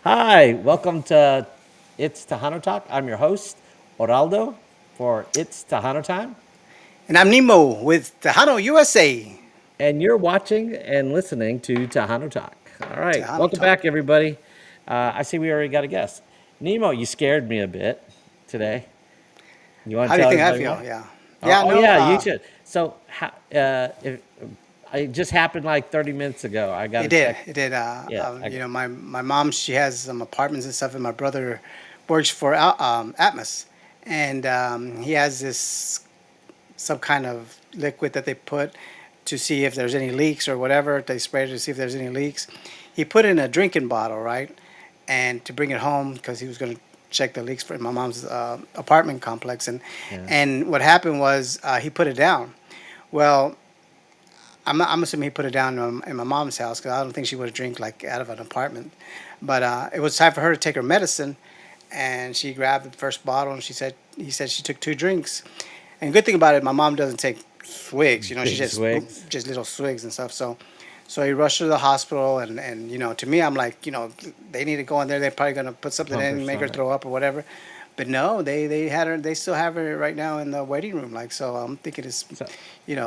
Hi, welcome to It's Tejano Talk. I'm your host, Oraldo, for It's Tejano Time. And I'm Nemo with Tejano USA. And you're watching and listening to Tejano Talk. All right, Tejano welcome Talk. back, everybody. I see we already got a guest. Nemo, you scared me a bit today. You want How to do you tell think I everybody feel? why? Yeah. Oh, Yeah, oh no, yeah, you should. So, it just happened like 30 minutes ago. I got it to did. check. It did. Yeah, My mom, she has some apartments and stuff, and my brother works for Atmos. And he has this some kind of liquid that they put to see if there's any leaks or whatever. They spray it to see if there's any leaks. He put it in a drinking bottle, right? And to bring it home because he was going to check the leaks for my mom's apartment complex. And yeah. and what happened was he put it down. Well, I'm assuming he put it down in my mom's house because I don't think she would drink like out of an apartment. But it was time for her to take her medicine, and she grabbed the first bottle and he said she took two drinks. And good thing about it, my mom doesn't take swigs. She Big swigs. just little swigs and stuff. So he rushed her to the hospital, and to me, I'm like, they need to go in there. They're probably gonna put something Pump in her and make her stomach. throw up or whatever. But no, they had her. They still have her right now in the waiting room. Like, so I'm thinking So,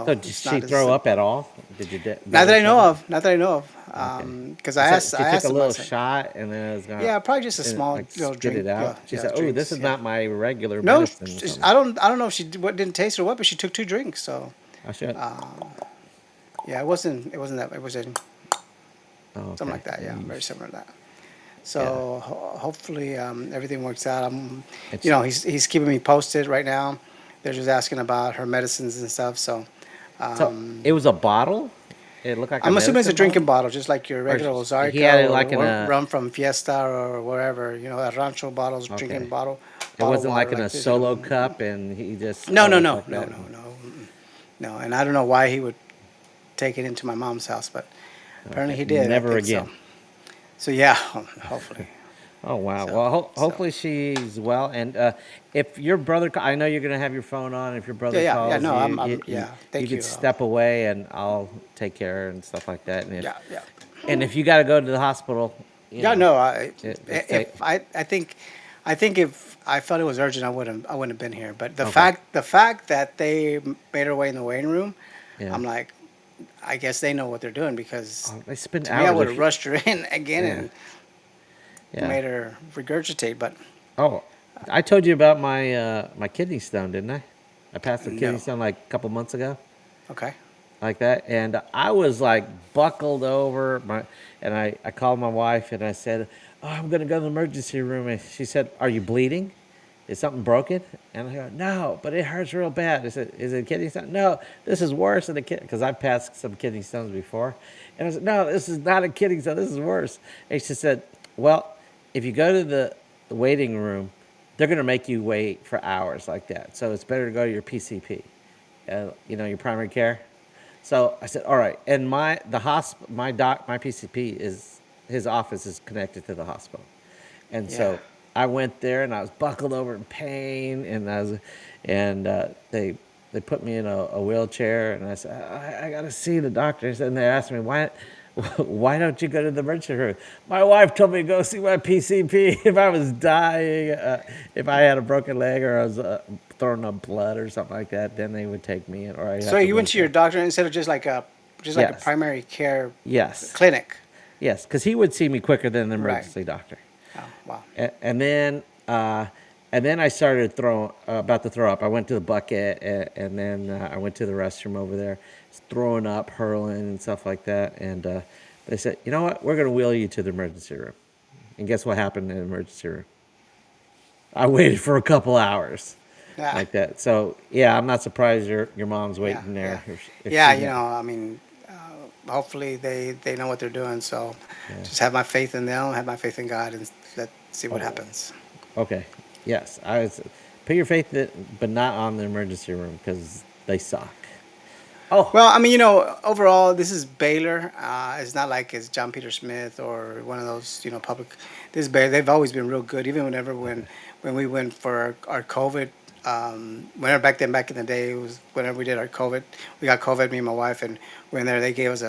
so did it's she not as throw up at all? Did your not that brother I throw know up? of. Not that I know Okay. of. Because So she I took a asked him. I little said, shot and then it was gonna yeah, probably just a and small like little spit drink. it Yeah, out. She yeah, said, "Oh, this drinks. is Yeah. not my regular No, medicine or something." what didn't taste or what, but she took two drinks. So I should. yeah, it wasn't that. It was Oh, something okay. like that. Yeah, very Yeesh. similar to that. Yeah. So hopefully everything works out. It's He's keeping me posted right now. They're just asking about her medicines and stuff. So so it was a bottle. It looked like a I'm assuming it's a medicine drinking bottle, bottle, just like your or regular he had Ozarka it like in or a. rum from Fiesta or wherever. A Rancho bottles, drinking Okay. bottle, It bottle wasn't water like in a like this. solo cup, and he just No, no, just no, like no, that. no, no, no. And I don't know why he would take it into my mom's house, but apparently Okay. he did. I Never think so. again. So yeah, hopefully. Oh wow. So Well, so hopefully she's well. And if your brother, I know you're gonna have your phone on. If your yeah, brother yeah, yeah. calls No, you, yeah. you Thank could you. step away, and I'll take care and stuff like that. Yeah, yeah. And if you got to go to the hospital, Yeah, no. just take. I think if I felt it was urgent, I wouldn't have been here. But Okay. the fact that they made her way in the waiting room, Yeah. I'm like, I guess they know what they're doing because They spend to me, I hours would if have you. rushed her in again Yeah. and Yeah. made her regurgitate. But Oh, I told you about my kidney stone, didn't I? I passed a kidney no. stone like a couple months ago. Okay. Like that, and I was like buckled over and I called my wife and I said, "Oh, I'm gonna go to the emergency room," and she said, "Are you bleeding? Is something broken?" And I go, "No, but it hurts real bad." I said, "Is it a kidney stone?" "No, this is worse than a kidney," because I've passed some kidney stones before. And I said, "No, this is not a kidney stone, this is worse." And she said, "Well, if you go to the waiting room, they're gonna make you wait for hours like that, so it's better to go to your PCP, your primary care." So I said, "All right." And my PCP is his office is connected to the hospital, and Yeah. so I went there and I was buckled over in pain, and they put me in a wheelchair, and I said, I got to see the doctor. And they asked me why. Why don't you go to the emergency room? My wife told me to go see my PCP if I was dying, if I had a broken leg or I was throwing up blood or something like that. Then they would take me in, or I So have to you went wait to your there. doctor instead of just like a Yes, primary care yes, clinic. yes, because he would see me quicker than the Right. emergency doctor. Oh, wow. And, and then I started throwing about to throw up. I went to the bucket, and then I went to the restroom over there, throwing up, hurling, and stuff like that. And they said, "You know what? We're going to wheel you to the emergency room." And guess what happened in the emergency room? I waited for a couple hours, Yeah. like that. So yeah, I'm not surprised your mom's Yeah. waiting Yeah. there if Yeah. she got. I mean, hopefully they know what they're doing. So Yeah. just have my faith in them, have my faith in God, and let's see what Oh, happens. okay. Yes, I was. Put your faith, but not on the emergency room because they suck. Oh, Well, I mean, overall, this is Baylor. It's not like it's John Peter Smith or one of those, public. This is Baylor. They've always been real good. Even when we went for our COVID, whenever back in the day, it was whenever we did our COVID, we got COVID, me and my wife, and we went there. They gave us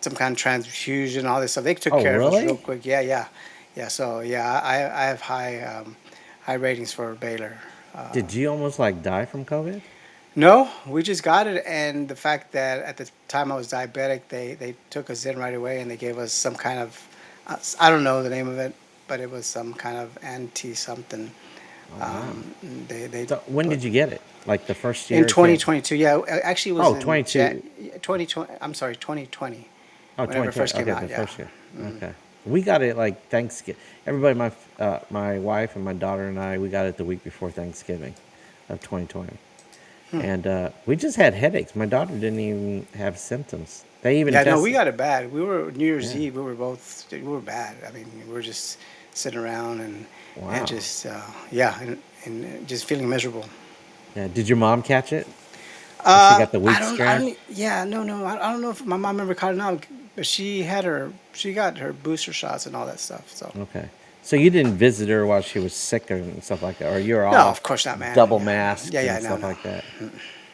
some kind of transfusion, all this stuff. They took Oh, care of us real really? quick. Yeah, yeah, yeah. So yeah, I have high ratings for Baylor. Did you almost like die from COVID? No, we just got it, and the fact that at the time I was diabetic, they took us in right away, and they gave us some kind of, I don't know the name of it, but it was some kind of anti something. Oh, wow. They So when put did you get it? Like the first in year it came? 2022. Yeah, actually, it was Oh, in 22. 2020. I'm sorry, 2020, Oh, whenever it 2020. first came Okay, out. the Yeah. first year. Okay. We got it like Thanksgiving. Everybody, my wife and my daughter and I, we got it the week before Thanksgiving of 2020. And we just had headaches. My daughter didn't even have symptoms. They even Yeah, no, we tested. got it bad. We were New Year's Yeah. Eve. We were bad. I mean, we were just sitting around and Wow. just yeah, and just feeling miserable. Yeah. Did your mom catch it? Or she got the weak I scare? don't, yeah, no, I don't know if my mom ever caught it now, but she got her booster shots and all that stuff. So, Okay. So you didn't visit her while she was sick and stuff like that, or you're no, all of course not, man. double Yeah, masked and no, stuff no. like that.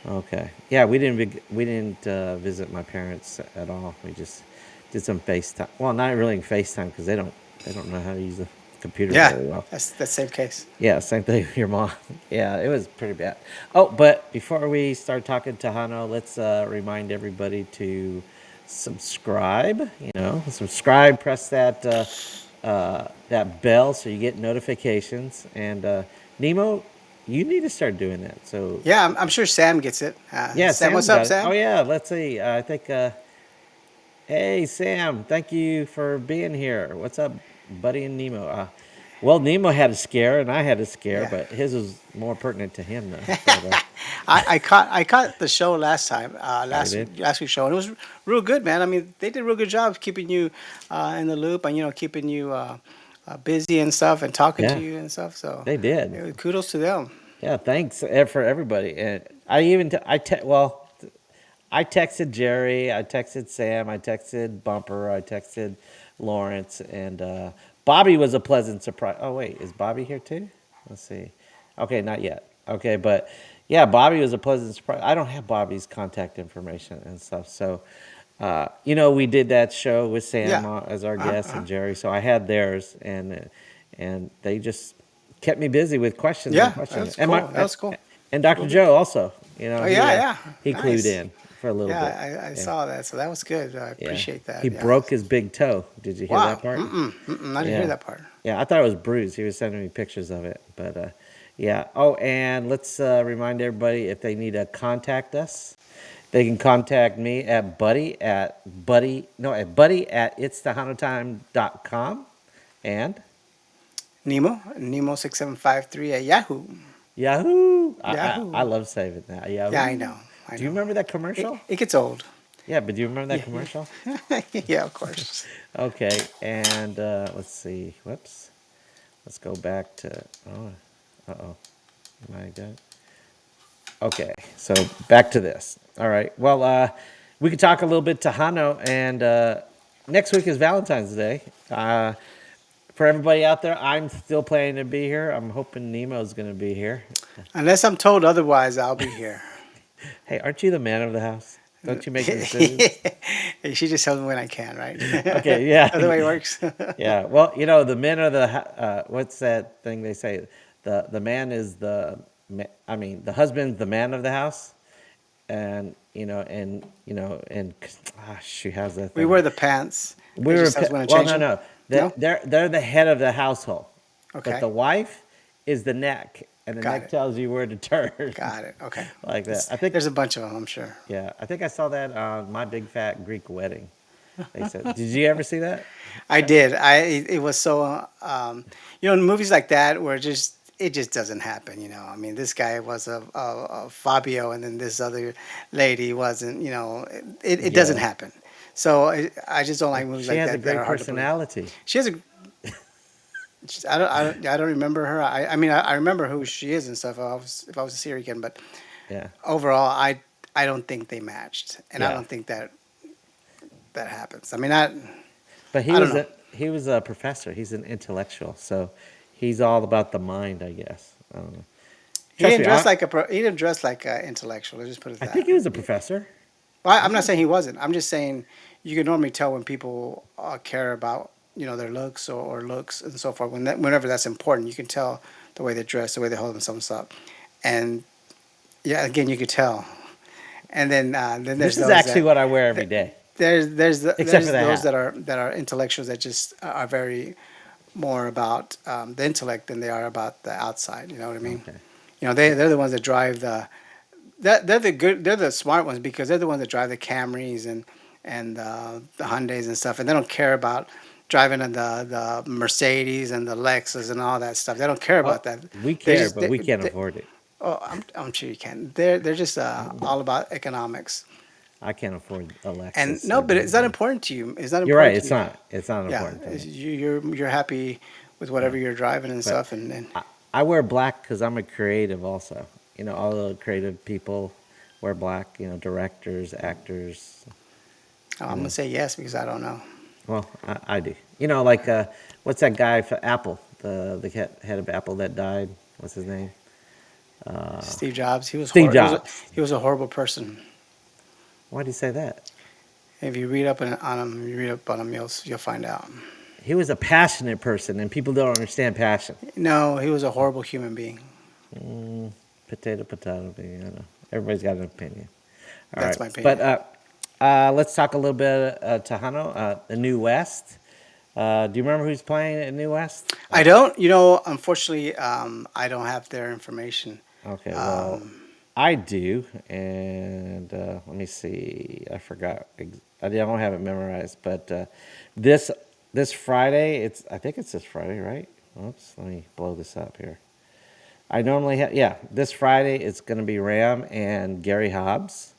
Okay. Yeah, we didn't visit my parents at all. We just did some FaceTime. Well, not really FaceTime because they don't know how to use the computer Yeah, very well. that's the same case. Yeah, same thing with your mom. Yeah, it was pretty bad. Oh, but before we start talking Tejano, let's remind everybody to subscribe. Subscribe, press that bell so you get notifications. And Nemo, you need to start doing that. So Yeah, I'm sure Sam gets it. yeah, Sam, what's Sam's up, got it. Oh Sam? yeah, let's see. I think. Hey Sam, thank you for being here. What's up, buddy and Nemo? Well, Nemo had a scare and I had a scare, Yeah. but his was more pertinent to him though. But I caught the show last time, I did. last week's show, and it was real good, man. I mean, they did a real good job keeping you in the loop and keeping you busy and stuff and talking to Yeah, you and stuff. So, they did. kudos to them. Yeah, thanks for everybody. And I even I texted Jerry, I texted Sam, I texted Bumper, I texted Lawrence, and Bobby was a pleasant surprise. Oh wait, is Bobby here too? Let's see. Okay, not yet. Okay, but yeah, Bobby was a pleasant surprise. I don't have Bobby's contact information and stuff, so we did that show with Sam Yeah. as our Uh-huh, guest uh-huh. and Jerry, so I had theirs, and they just kept me busy with questions and Yeah, questions. that's cool. That was cool. And Real Dr. good. Joe also, Oh he yeah, yeah. he clued Nice. in for a little Yeah, bit. I Yeah, saw that, so that was good. I yeah. appreciate He that. Yeah. broke his big toe. Did you hear Wow. that part? I didn't hear Yeah, that part. yeah. I thought it was bruised. He was sending me pictures of it, but yeah. Oh, and let's remind everybody if they need to contact us, they can contact me at buddy at ItsTejanoTime.com and Nemo 6753 at Yahoo. Yahoo. I Yahoo. love saving that. Yeah, I Yahoo. know. I Do you know. remember that commercial? It gets old. Yeah, but do you remember that Yeah, commercial? yeah. Yeah, of course. Okay, and let's see. Whoops. Let's go back to. Oh, uh oh. Am I good? Okay, so back to this. All right. Well, we could talk a little bit Tejano, and next week is Valentine's Day. For everybody out there, I'm still planning to be here. I'm hoping Nemo's going to be here. Unless I'm told otherwise, I'll be here. Hey, aren't you the man of the house? Don't you make the decisions? She just tells me when I can, right? Okay, yeah. That's the way it works. Yeah. Well, the men are what's that thing they say? The man is I mean, the husband's the man of the house, and she has that We thing. wear the pants. We It were just tells when to well, change no, them. no. No? They're the head of the household, but Okay. the wife is the neck, and the Got neck it. tells you where to turn, Got it. Okay. like that. I think. There's a bunch of them, I'm sure. Yeah, I think I saw that on My Big Fat Greek Wedding. They said, "Did you ever see that?" I did. It was so in movies like that where it just doesn't happen. I mean, this guy was a Fabio, and then this other lady wasn't. It doesn't Yeah, happen. So I just don't like movies she like has a that great are hard to believe. personality. She has a. I don't remember her. I mean, I remember who she is and stuff. If I was to see her again, but Yeah, overall, I don't think they matched, and I yeah. don't think that happens. I mean, But I don't know. he was a professor. He's an intellectual, so he's all about the mind, I guess. I don't know. He Trust didn't me, dress like he didn't dress like an intellectual. Let's just put it I that. think he was a professor. Well, I'm not Okay. saying he wasn't. I'm just saying you can normally tell when people care about their looks or looks and so forth. Whenever that's important, you can tell the way they dress, the way they hold themselves up, and yeah, again, you could tell. And then This there's is those actually that what I wear every th- day, except for there's the those hat. that are intellectuals that just are very more about the intellect than they are about the outside. You know what I mean? Okay. They're the ones that drive they're the smart ones because they're the ones that drive the Camrys and the Hyundais and stuff, and they don't care about driving in the Mercedes and the Lexus and all that stuff. They don't care Oh, about that. we They care, just but we can't they afford it. oh, I'm sure you can. They're just all about economics. I can't afford a And Lexus no, or but it's not BMW. important to you. It's not You're right. important to you. It's not Yeah, important to me. you're happy with Yeah. whatever you're driving and But stuff. And I, I wear black because I'm a creative also. All the creative people wear black, directors, actors, I'm you gonna know. say yes because I don't know. Well, I do. Like, what's that guy for Apple? The head of Apple that died? What's his name? Steve Jobs, Steve Jobs. he was a horrible person. Why do you say that? If you read up on him, you read up on him, you'll find out. He was a passionate person, and people don't understand passion. No, he was a horrible human being. Potato, potato, Everybody's got an opinion. All That's right. my opinion. But let's talk a little bit Tejano, the New West. Do you remember who's playing at New West? I don't, unfortunately, I don't have their information. Okay, well, Um, I do, and let me see. I forgot. I don't have it memorized, but this this Friday, I think it's this Friday, right? Oops, let me blow this up here. I normally have, yeah, this Friday it's going to be Ram and Gary Hobbs.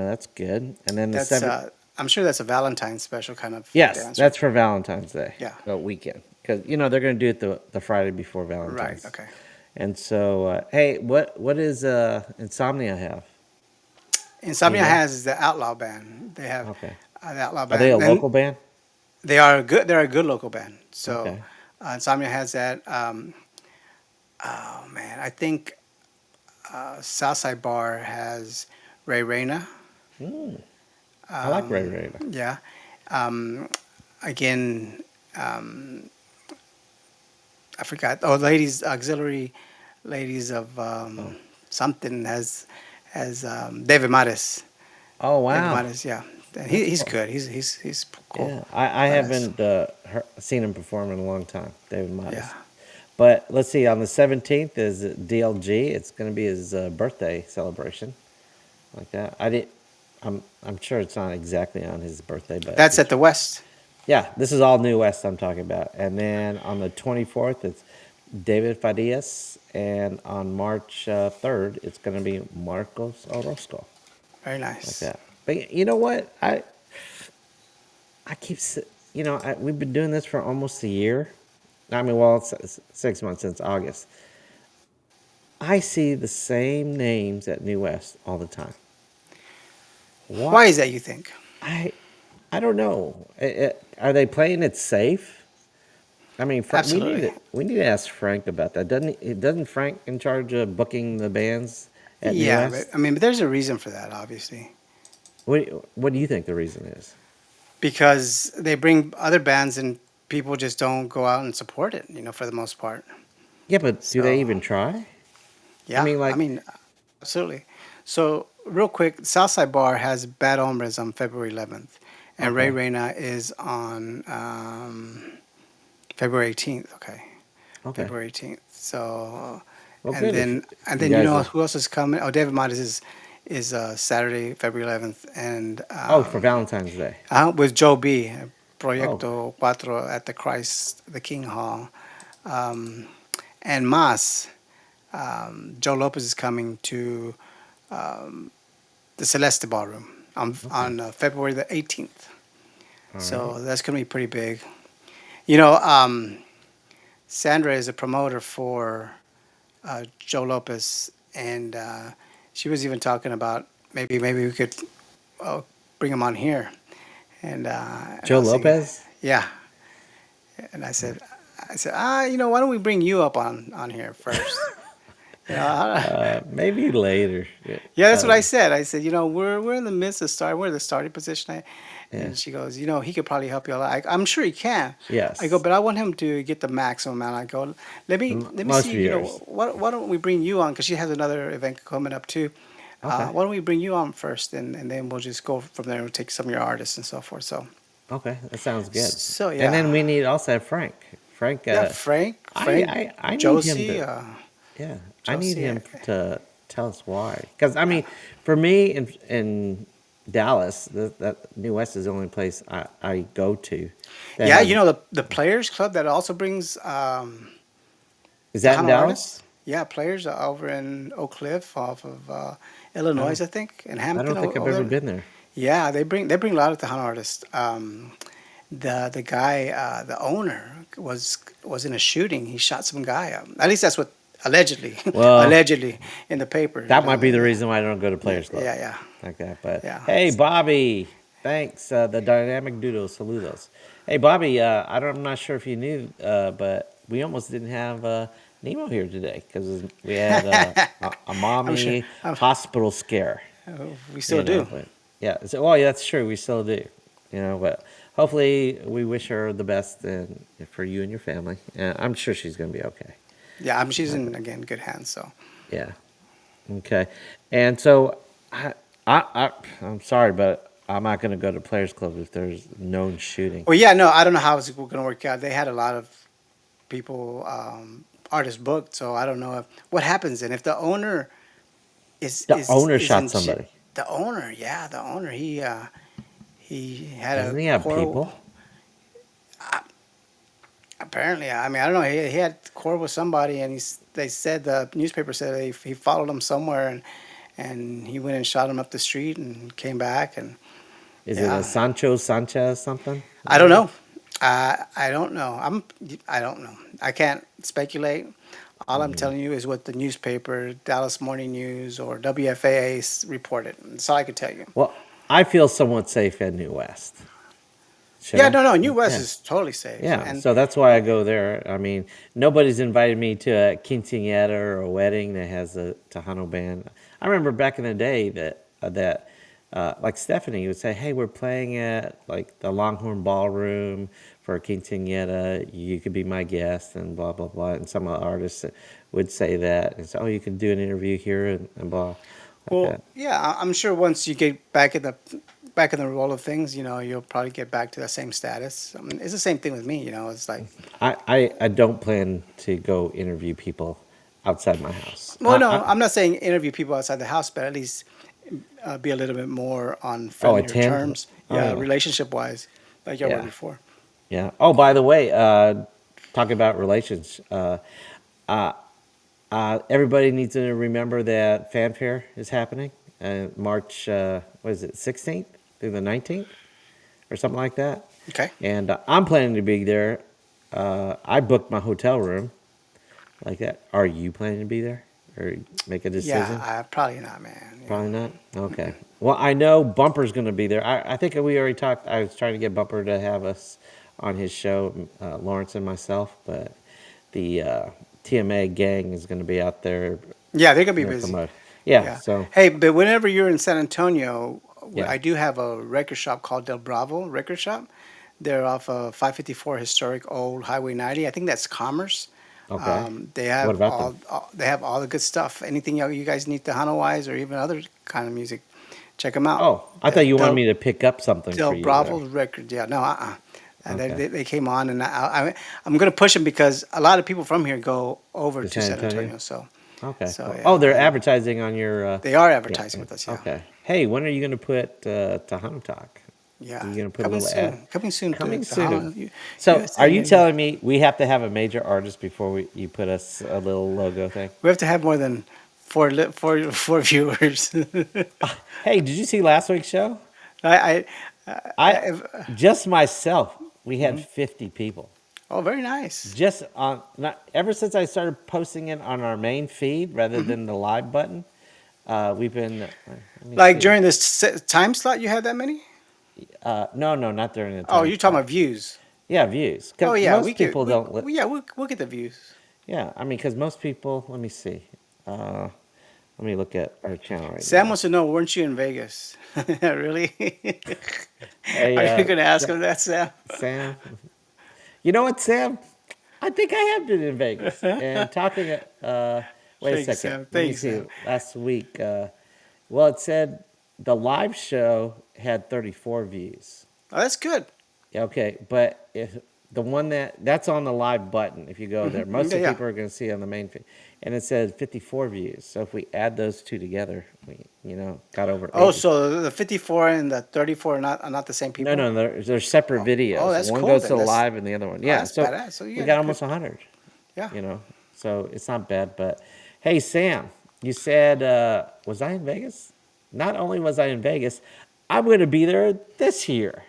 That's good. And then the that's, seventh, I'm sure that's a Valentine's special kind of yes, dance, right? that's for Valentine's Day, Yeah. weekend, because they're going to do it the Friday before Right. Valentine's. Okay. And so, hey, what is Insomnia have? Do you Insomnia know? has the Outlaw Band. They have Okay. the Outlaw Are they a Band, and local band? they are good. They're a good local band. So Okay. Insomnia has that. Oh man, I think Southside Bar has Ray Reyna. Mm, I like Ray Ray. Yeah. Um, again, um, I forgot. Oh, ladies auxiliary, ladies of Oh. something has David Mares. Oh David wow. Mares, yeah. And That's he's cool. good. He's cool. Yeah, I Badass. haven't seen him perform in a long time, David Yeah. Modest. But let's see, on the 17th is DLG. It's going to be his birthday celebration, like that. I'm sure it's not exactly on his birthday, but That's at the West. yeah, this is all New West I'm talking about. And then on the 24th, it's David Farias, and on March 3rd, it's going to be Marcos Orozco, Very like nice. that. But you know what? I keep, we've been doing this for almost a year. I mean, well, it's 6 months since August. I see the same names at New West all the time. Why What? is that, you think? I I don't know. Are they playing it safe? I mean, Absolutely. we need to ask Frank about that. Doesn't Frank in charge of booking the bands at New Yeah, but West? I mean, but there's a reason for that, obviously, What do you think the reason is? because they bring other bands and people just don't go out and support it. For the most part. Yeah, but do they So even try? I yeah, mean, I like, mean, absolutely. So real quick, Southside Bar has Bad Hombres on February 11th, and Ray okay, Reyna is on February 18th. Okay, okay. February 18th. So, Well, and good then if and you then guys are. who else is coming? Oh, David Mottes is Saturday, February 11th, and Oh, for Valentine's Day. with Joe B. Oh, Proyecto Cuatro at the Christ the King Hall, um, and Mas. Joe Lopez is coming to the Celeste Ballroom okay. on February the 18th. All right. So that's going to be pretty big. You know, um, Sandra is a promoter for Joe Lopez, and she was even talking about maybe we could uh, bring him on here. And I Joe was thinking, Lopez. yeah. And I said, why don't we bring you up on here first? You know, Maybe later. Yeah. yeah, that's what I said. I said, we're in the midst of start. We're in the starting position. Yeah. And she goes, he could probably help you a lot. I'm sure he can. I go, Yes. but I want him to get the maximum amount. I go, let me Most see. viewers. Why don't we bring you on? Because she has another event coming up too. Okay. Why don't we bring you on first, and then we'll just go from there and take some of your artists and so forth. So, Okay. That sounds good. And yeah, then we need also have Frank. Frank. yeah, I need him Josie, to. Yeah. I need Josie. him to tell us why. Because I mean, for me in Dallas, that New West is the only place I go to that Yeah, has. the Players Club that also brings Is that in Tejano Dallas? artists. Yeah, Players are over in Oak Cliff off of I Illinois, don't. I think, in I Hampton don't think I've over ever there. been there. Yeah, they bring a lot of Tejano artists. The guy, the owner, was in a shooting. He shot some guy. At least that's what allegedly Well, allegedly in the paper. that might be the reason why I don't go to Yeah, Players Club yeah, yeah, like that. But yeah. hey, Bobby, thanks. The dynamic doodle, saludos. Hey, Bobby, I'm not sure if you knew, but we almost didn't have Nemo here today because we had a I'm sure. mommy hospital scare. We still You do. know, but yeah. So, well, yeah, that's true. We still do. You know, but hopefully we wish her the best and for you and your family. I'm sure she's going to be okay. Yeah, she's in again good hands. So. Yeah. Okay. And so I, I'm sorry, but I'm not going to go to Players Club if there's known shooting. Well, yeah, no, I don't know how it's going to work out. They had a lot of people, artists booked, so I don't know what happens. And if the owner is The is owner is shot in somebody. the owner, yeah, the owner, he had a Doesn't he have quarrel. people? Apparently, I mean, I don't know. He had quarrel with somebody, and they said the newspaper said he followed him somewhere, and he went and shot him up the street and came back, and Is it a yeah, Sancho Sanchez something? I don't know. I don't know. I don't know. I can't speculate. All I'm telling you is what the newspaper, Dallas Morning News or WFAA reported. That's all I can tell you. Well, I feel somewhat safe at New West. Should Yeah, I? no, no. New West Yeah. is totally safe, Yeah, and so that's why I go there. I mean, nobody's invited me to a quinceañera or a wedding that has a Tejano band. I remember back in the day that like Stephanie would say, "Hey, we're playing at like the Longhorn Ballroom for a quinceañera. You could be my guest," and blah blah blah. And some of the artists would say that, and say, "Oh, you can do an interview here," and blah like well, that. yeah, I'm sure once you get back in the role of things, you'll probably get back to that same status. I mean, it's the same thing with me. It's like, I don't plan to go interview people outside my house. well, no, I'm not saying interview people outside the house, but at least be a little bit more on Oh, friendlier attend. terms. Oh Yeah, yeah. relationship wise, like y'all were Yeah. before. Yeah. Oh, by the way, talking about relations, uh, everybody needs to remember that fanfare is happening March, what is it, 16th through the 19th or something like that. Okay. And I'm planning to be there. I booked my hotel room like that. Are you planning to be there or make a Yeah, decision? probably not, man. Probably not. Okay. Well, I know Bumper's going to be there. I think we already talked. I was trying to get Bumper to have us on his show, Lawrence and myself, but the TMA gang is going to be out there, Yeah, they're gonna be you know, busy. promote. Yeah. Yeah. So Hey, but whenever you're in San Antonio, yeah. I do have a record shop called Del Bravo Record Shop. They're off of 554 historic old Highway 90. I think that's Commerce. Okay. They What have about them? they have all the good stuff. Anything you guys need Tejano wise or even other kind of music, check them out. Oh, I thought you wanted me to pick up something for Del you there. Bravo record. Yeah, no, And Okay. they came on, and I'm gonna push them because a lot of people from here go over To to San San Antonio. Antonio. So Okay. so Oh, yeah, they're advertising on your. they are Yeah. advertising Yeah. with us. Yeah, Okay. Hey, when are you going to put Tejano Talk? Are yeah, you going to put a coming little ad? soon. Coming soon to Coming soon. Tejano, So, are USA. you telling me we have to have a major artist before you put us a little logo thing? We have to have more than four viewers. Hey, did you see last week's show? I, I if, just myself, we had mhm. 50 people. Oh, very nice. Just on not ever since I started posting it on our main feed rather Hmm. than the live button. We've been. Let me Like see. during this time slot, you had that many? No, no, not during the Oh, time you're talking slot. about views. Yeah, views. Oh Because yeah, we most get people don't. yeah we'll get the views. Yeah, I mean, because most people. Let me see. Let me look at our channel right Sam now. wants to know, weren't you in Vegas? Really? Hey, Are you going to ask him that, Sam? Sam. You know what, Sam? I think I have been in Vegas. And talking, wait a Thank you, second. Sam. Let Thank me you, see. Sam. Last week, well, it said the live show had 34 views. Oh, that's good. Yeah, okay, but if the one that's on the live button, if you go there, most Yeah, of the yeah. people are going to see it on the main feed, and it says 54 views. So if we add those two together, we got over Oh, 80. so the 54 and the 34 are not the same No, people? no, they're separate Oh, oh, videos. that's One cool goes to then. the live and the other one. Yeah, That's so badass. So you we got got a good, almost 100. yeah. So it's not bad. But hey, Sam, you said was I in Vegas? Not only was I in Vegas, I'm going to be there this year.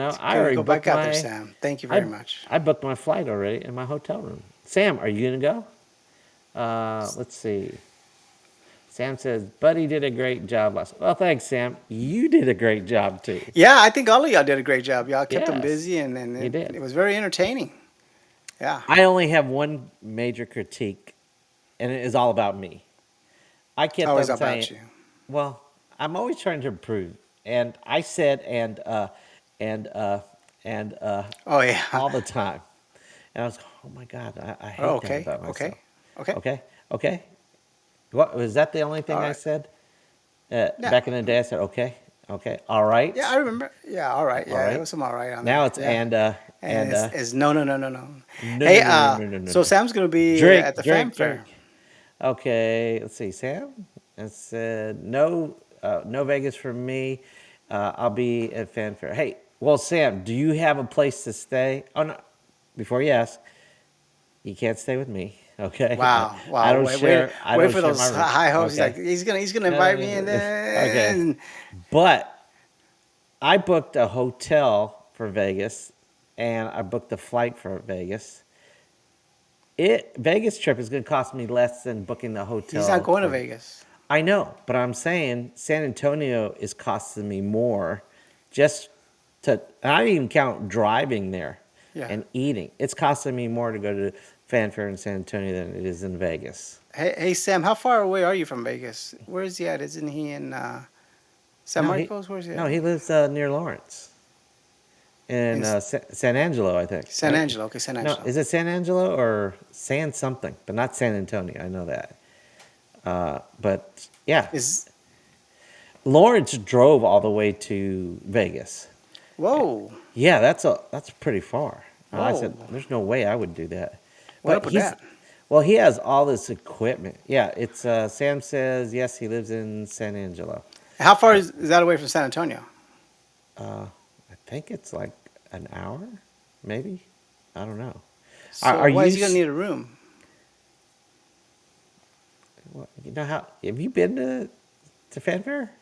It's I good to already go booked back out there, my Sam. Thank you very I much. I booked my flight already in my hotel room. Sam, are you gonna go? Let's see. Sam says, Buddy did a great job last. Well, thanks, Sam. You did a great job too. Yeah, I think all of y'all did a great job. Y'all kept them Yes, busy, and you it did. was very entertaining. Yeah. I only have one major critique, and it is all about me. I kept Always on saying, about you. well, I'm always trying to improve. And I said, and, and, Oh, yeah. all the time. And I was, oh my God, I Oh, hate that okay. about Okay. myself. Okay. Okay, okay. What was that the only All thing I right. said? Yeah. Back in the day, I said, okay, okay, all Yeah, right, I remember. Yeah, all right. all Yeah, it right. was some all right on Now there. it's Yeah. And and it's no, no, no, no, no. no, Hey, no, no, no, no, no, no, so no. Sam's gonna be Drink, at the drink, fanfare. drink. Okay, let's see, Sam. It said no, no Vegas for me. I'll be at Fanfare. Hey, well, Sam, do you have a place to stay? Oh no, before you ask, you can't stay with me. Okay, Wow, I wow. don't Wait, wait, share. I wait don't for share my those room. high hopes. He's like, Okay. he's gonna No, invite no, me, and no. Okay, then but I booked a hotel for Vegas, and I booked a flight for Vegas. Vegas trip is going to cost me less than booking the he's not hotel going to for. Vegas. I know, but I'm saying San Antonio is costing me more just to. I didn't even count driving there Yeah. and eating. It's costing me more to go to Fanfare in San Antonio than it is in Vegas. Hey, Sam, how far away are you from Vegas? Where is he at? Isn't he in San No, he Marcos? Where's he no at? he lives near Lawrence in In San Angelo, I think. San Right? Angelo. Okay, San No, Angelo. is it San Angelo or San something? But not San Antonio. I know that. But yeah, Is Lawrence drove all the way to Vegas. whoa, Yeah, that's pretty far. And I said, whoa. "There's no way I would do that." What But up with that? well, he has all this equipment. Yeah, it's Sam says yes, he lives in San Angelo. How far is that away from San Antonio? I think it's like an hour, maybe. I don't know. So Are why you? is he gonna need a room? You know how? Have you been to Fanfare?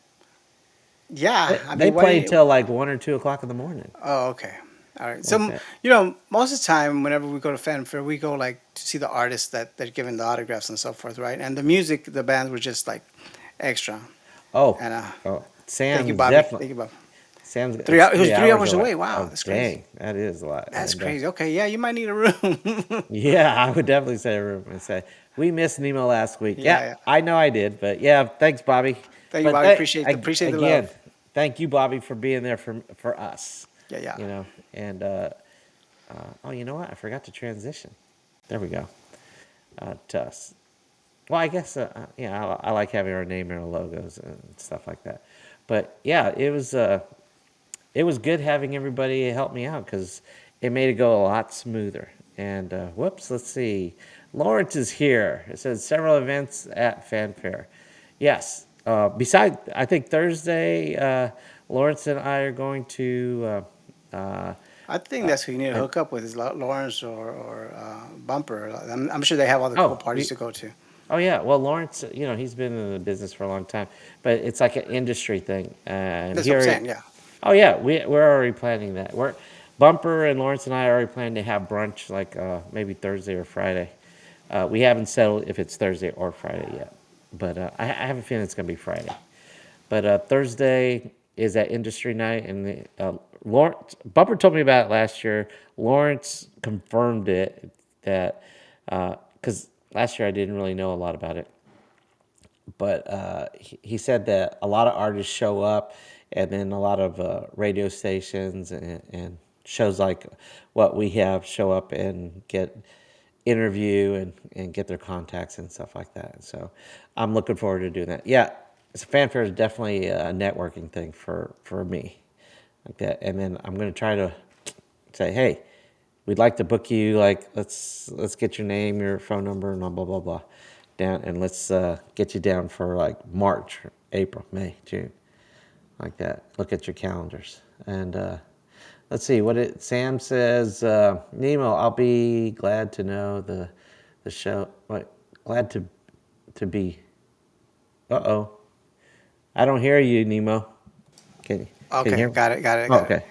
Yeah, I They mean, play why? till like 1 or 2 o'clock in the morning. Oh, okay. All right. So, Okay. most of the time, whenever we go to fanfare, we go like to see the artists that they're giving the autographs and so forth, right? And the music, the bands were just like extra. Oh, And oh, thank you, Sam's Bobby. definitely. Thank you, Bob. Sam's Three it's hours. It was three three hours hours away. away. Wow, Oh that's crazy. dang, that is a lot. That's And crazy. Okay, yeah, you might need a room. yeah, I would definitely say and say we missed Nemo last week. Yeah, Yeah, yeah. I know I did, but yeah, thanks, Bobby. Thank you, But Bobby. Appreciate the again, love. thank you, Bobby, for being there for us. Yeah, yeah. And oh, you know what? I forgot to transition. There we go. To us. Well, I guess I like having our name and our logos and stuff like that. But yeah, it was good having everybody help me out because it made it go a lot smoother. And whoops, let's see. Lawrence is here. It says several events at Fanfare. Yes. Besides, I think Thursday, Lawrence and I are going to. I think that's who you need to And hook up with is Lawrence or Bumper. I'm sure they have all the cool oh, parties to go to. oh yeah. Well, Lawrence, he's been in the business for a long time, but it's like an industry thing. And That's what I'm here, saying. Yeah. oh yeah, we're already planning that. We're Bumper and Lawrence and I are already planning to have brunch like maybe Thursday or Friday. We haven't settled if it's Thursday or Friday yet, but I have a feeling it's gonna be Friday. But Thursday is that industry night, and Lawrence Bumper told me about it last year. Lawrence confirmed it that because last year I didn't really know a lot about it, but he said that a lot of artists show up, and then a lot of radio stations and shows like what we have show up and get interview and get their contacts and stuff like that. So I'm looking forward to doing that. Yeah, fanfare is definitely a networking thing for me, like that. And then I'm going to try to say, hey, we'd like to book you. Like, let's get your name, your phone number, and blah blah blah down, and let's get you down for like March, April, May, June, like that. Look at your calendars, and let's see what it. Sam says, Nemo, I'll be glad to know the show. What? Glad to be. Uh-oh, I don't hear you, Nemo. Can you Okay, hear me? got it, got it, Oh, got it. okay.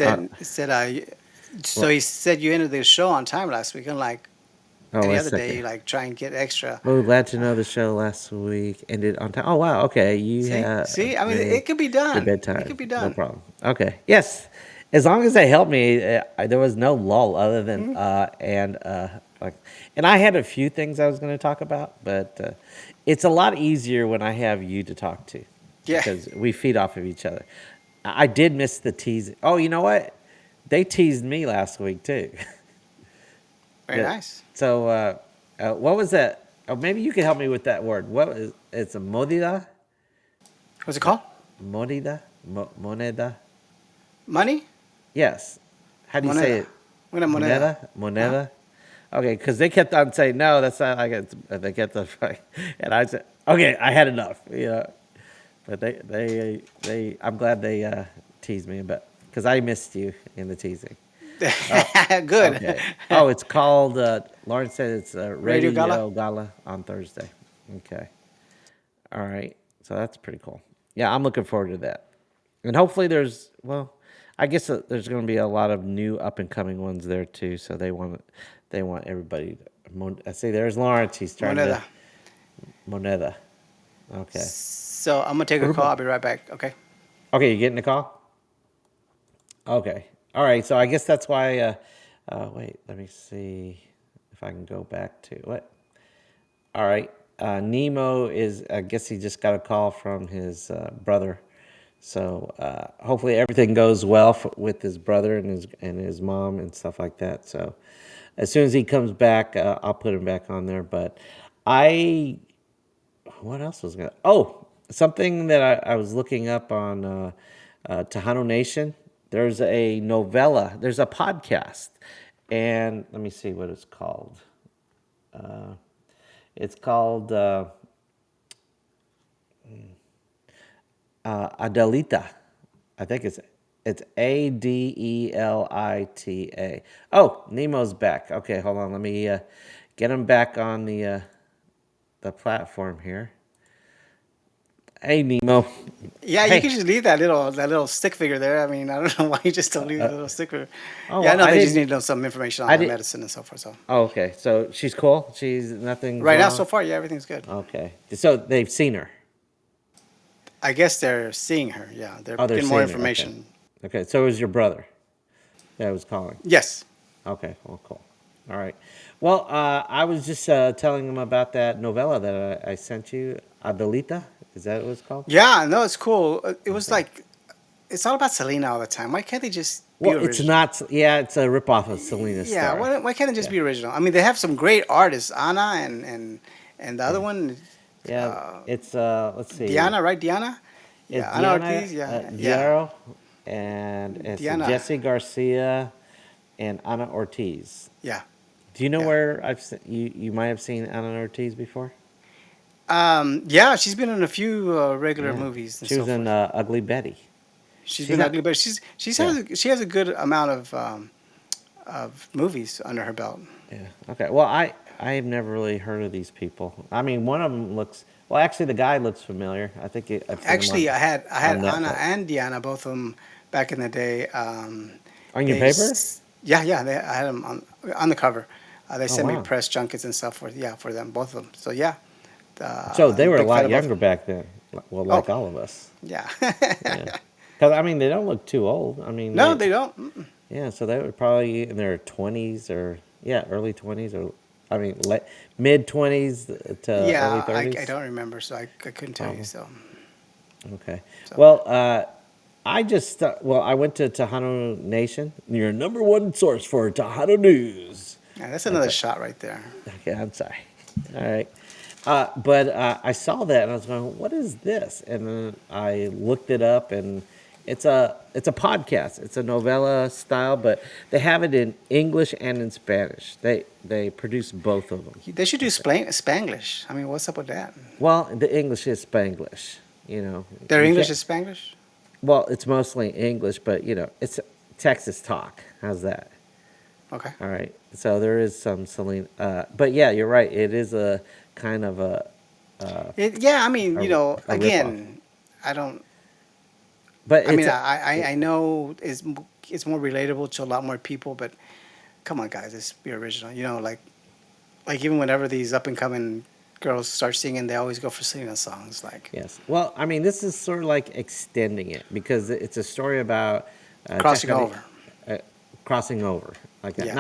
Uh, Said so well, he said you ended the show on time last week, unlike oh, any one other day. second. You like try and get extra. Well, glad to know the show last week ended on time. Oh wow, okay. You See, have I mean, made it could be your done. It could bedtime. be No done. problem. Okay. Yes, as long as they help me, there was no lull other than Mhm. and like, and I had a few things I was going to talk about, but it's a lot easier when I have you to talk to Yeah, because we feed off of each other. I did miss the tease. Oh, you know what? They teased me last week too. very Yeah. nice. So, what was that? Oh, maybe you can help me with that word. What is? It's a modida. What's it No, called? modida. Moneda. Money? Yes. How do you say Moneda. it? Una moneda. Moneda. Huh? Moneda. Okay, because they kept on saying no. That's not like it's. They kept on, and I said, okay, I had enough. But they. I'm glad they teased me, but because I missed you in the teasing. Uh, Good. Okay. Oh, it's called. Lauren said it's Radio Gala. Radio Gala on Thursday. Okay. All right. So that's pretty cool. Yeah, I'm looking forward to that. And hopefully there's well, I guess there's going to be a lot of new up and coming ones there too. So they want everybody. I see. There's Lawrence. He's trying to Moneda. moneda. Okay. So I'm gonna take a call. I'll be right back. Okay. Okay, you getting the call? Okay. All right. So I guess that's why. Wait. Let me see if I can go back to what. All right. Nemo is. I guess he just got a call from his brother. So hopefully everything goes well with his brother and his mom and stuff like that. So as soon as he comes back, I'll put him back on there. But I, what else was gonna? Oh, something that I was looking up on Tejano Nation. There's a novella. There's a podcast, and let me see what it's called. It's called Adelita. I think it's Adelita. Oh, Nemo's back. Okay, hold on. Let me get him back on the platform here. Hey, Nemo. Yeah, you can Hey. just leave that little stick figure there. I mean, I don't know why you just don't leave the little stick figure. Oh Yeah, I well, know I they just didn't. need to know some information on I the did. medicine and so forth. So Oh, okay. So she's cool. She's nothing's right now, wrong. so far, yeah, everything's good. Okay. So they've seen her. I guess they're seeing her. Yeah, they're Oh, they're getting more seeing her. Okay. information. Okay. So it was your brother that was calling. Yes. Okay, well, cool. All right. Well, I was just telling him about that novella that I sent you, Adelita. Is that what it's called? Yeah, no, it's cool. It was Okay. like it's all about Selena all the time. Why can't they just be Well, it's original? not. Yeah, it's a ripoff of Selena's Yeah, story. why can't they just Yeah. be original? I mean, they have some great artists, Anna and the other Yeah. one, Yeah. uh, It's let's see. Diana, right? Diana. It's Yeah, Anna Diana Ortiz. Yeah, yeah, Diarro, and it's Diana. Jesse Garcia and Ana Ortiz. Yeah, Do you know yeah. where you might have seen Ana Ortiz before? Yeah, she's been in a few regular Yeah. movies and She so was in forth. Ugly Betty. She's She's been not. ugly, but Yeah. she has a good amount of movies under her belt. Yeah. Okay. Well, I have never really heard of these people. I mean, one of them looks. Well, actually, the guy looks familiar. I think I've seen him Actually, I had on Anna Netflix. and Diana, both of them back in the day. On your paper? Yeah, yeah, I had them on the cover. They Oh sent me wow. press junkets and stuff for yeah for them, both of them. So yeah, So they I'm a were a big fan lot of both. younger back then. Well, Oh like all of us. yeah, Yeah. Because I mean, they don't look too old. I mean, no, they don't. Mm-mm. yeah. So they were probably in their 20s or yeah, early 20s or I mean, mid 20s to early Yeah, I 30s? don't remember, so I couldn't tell you. Probably. So Okay. so Well, I went to Tejano Nation, your number one source for Tejano news. yeah, that's Like another that. shot right there. Okay, I'm sorry. All right. But I saw that and I was going, "What is this?" And then I looked it up, and it's a podcast. It's a novella style, but they have it in English and in Spanish. They produce both of them. They should I do think. Spanglish. I mean, what's up with that? Well, the English is Spanglish. You know, Their you English can't. is Spanglish. Well, it's mostly English, but it's Texas talk. How's that? Okay. All right. So there is some Selena, but yeah, you're right. It is a kind of Yeah, I mean, a, a ripoff. again, I don't. But I mean, it's I know it's more relatable to a lot more people, but come on, guys, let's be original. Like even whenever these up and coming girls start singing, they always go for Selena songs. Like yes. Well, I mean, this is sort of like extending it because it's a story about crossing over. uh, crossing over like that. Yeah.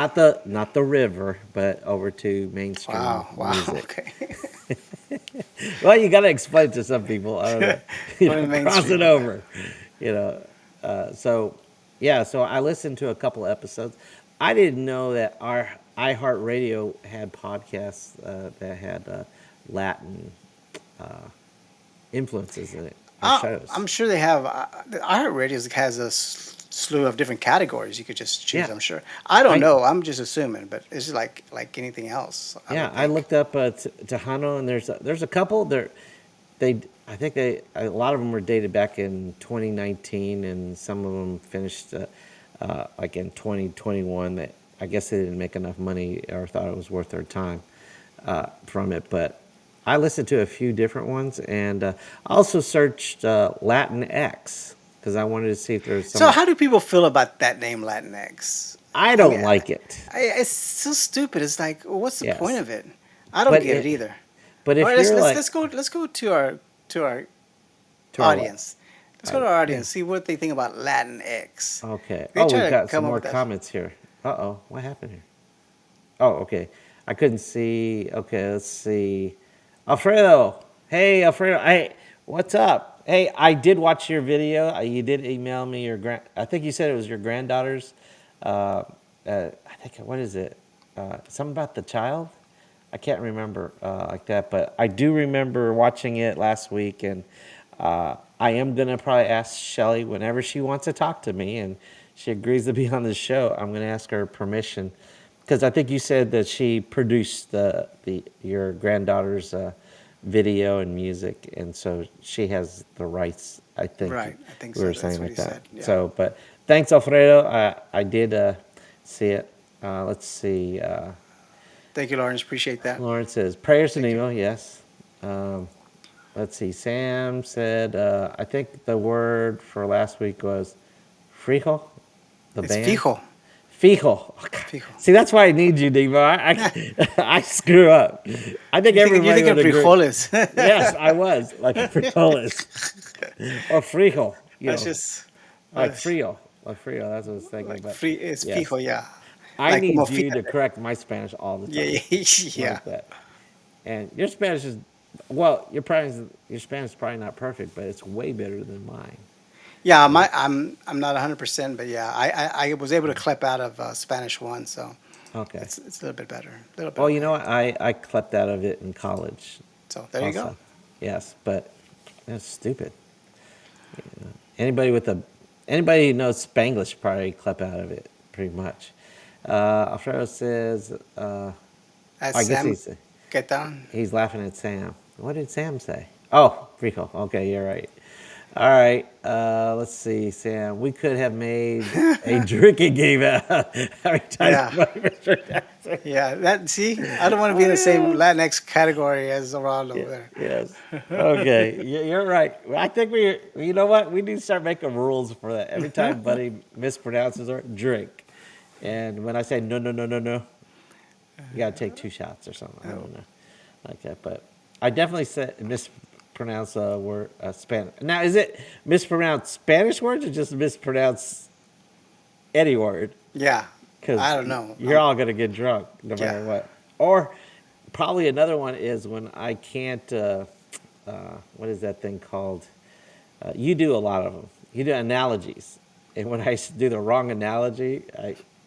Not the river, but over to mainstream Wow. Wow. music. Okay. Well, you got to explain to some people. I don't know. Going Cross it mainstream. Okay. over. You know. So yeah. So I listened to a couple episodes. I didn't know that our iHeartRadio had podcasts that had Latin influences in it or shows. I'm sure they have. iHeartRadio has a slew of different categories you could just choose. Yeah. I'm sure. I don't I know. I'm just assuming, but it's like anything else. I Yeah, would I think. looked up Tejano, and there's a couple there. They I think a lot of them were dated back in 2019, and some of them finished like in 2021. That I guess they didn't make enough money or thought it was worth their time from it. But I listened to a few different ones, and I also searched Latin X because I wanted to see if there's So, some. how do people feel about that name, Latinx? I I mean, don't like it. it's so stupid. It's like, what's the point Yes, of it? I don't but get it either. All if right, let's you're let's like let's go let's go to our to our what? audience. Let's go to our Yeah. audience. See what they think about Latinx. Okay. They Oh, we've try to got some come up more with that. comments here. Uh-oh. What happened here? Oh, okay. I couldn't see. Okay, let's see. Alfredo. Hey, Alfredo. Hey, what's up? Hey, I did watch your video. You did email me your I think you said it was your granddaughter's. Uh, I think what is it? Something about the child. I can't remember like that, but I do remember watching it last week, and I am gonna probably ask Shelly whenever she wants to talk to me, and she agrees to be on the show. I'm gonna ask her permission because I think you said that she produced the your granddaughter's video and music, and so she has the rights. I think Right. I think we so. were That's saying what like he that. said. Yeah. So, but thanks, Alfredo. I did see it. Let's see. Thank you, Lawrence. Appreciate that. Lawrence says prayers and Thank you. email. Yes. Um, let's see. Sam said I think the word for last week was frijo, the It's band. fijo. Fijo. Oh, God. Fijo. See, that's why I need you, Devo. I screw up. I think You're everybody thinking would agree. frijoles. Yes, I was like frijoles or frijo. That's just Like uh, frio, like frio. That's what I was thinking. like But free. It's yes, fijo. Yeah. I Like como need you to fíjate. correct my Spanish all the Yeah. time, Yeah. like that. And your Spanish is, well, your Spanish is probably not perfect, but it's way better than mine. Yeah. You know? I'm not 100%, but yeah, I was able to clip out of Spanish one, so Okay. it's a little bit better. A little bit Oh, you okay. know what? I clipped out of it in college, So there you go. also. Yes, but that's stupid. Anybody with a anybody who knows Spanglish probably clip out of it pretty much. Alfredo says, That's I guess Sam Ketan. he's laughing at Sam. What did Sam say? Oh, Rico. Okay, you're right. All right. Let's see, Sam. We could have made a drinking game out every time Yeah. somebody mispronounces. Yeah. That see, I don't want to be in Oh the same yeah. Latinx category as Orlando Yeah. there. Yes. Okay. You're right. I think we. You know what? We need to start making rules for that. Every time Buddy mispronounces or drink, and when I say no, no, no, no, no, you got to take two shots or something. I don't know, like that. But I definitely said mispronounce a word Spanish. Now, is it mispronounced Spanish words or just mispronounced any word? Yeah. I Because don't know. you're all gonna get drunk no Yeah. matter what. Or probably another one is when I can't. What is that thing called? You do a lot of them. You do analogies, and when do the wrong analogy,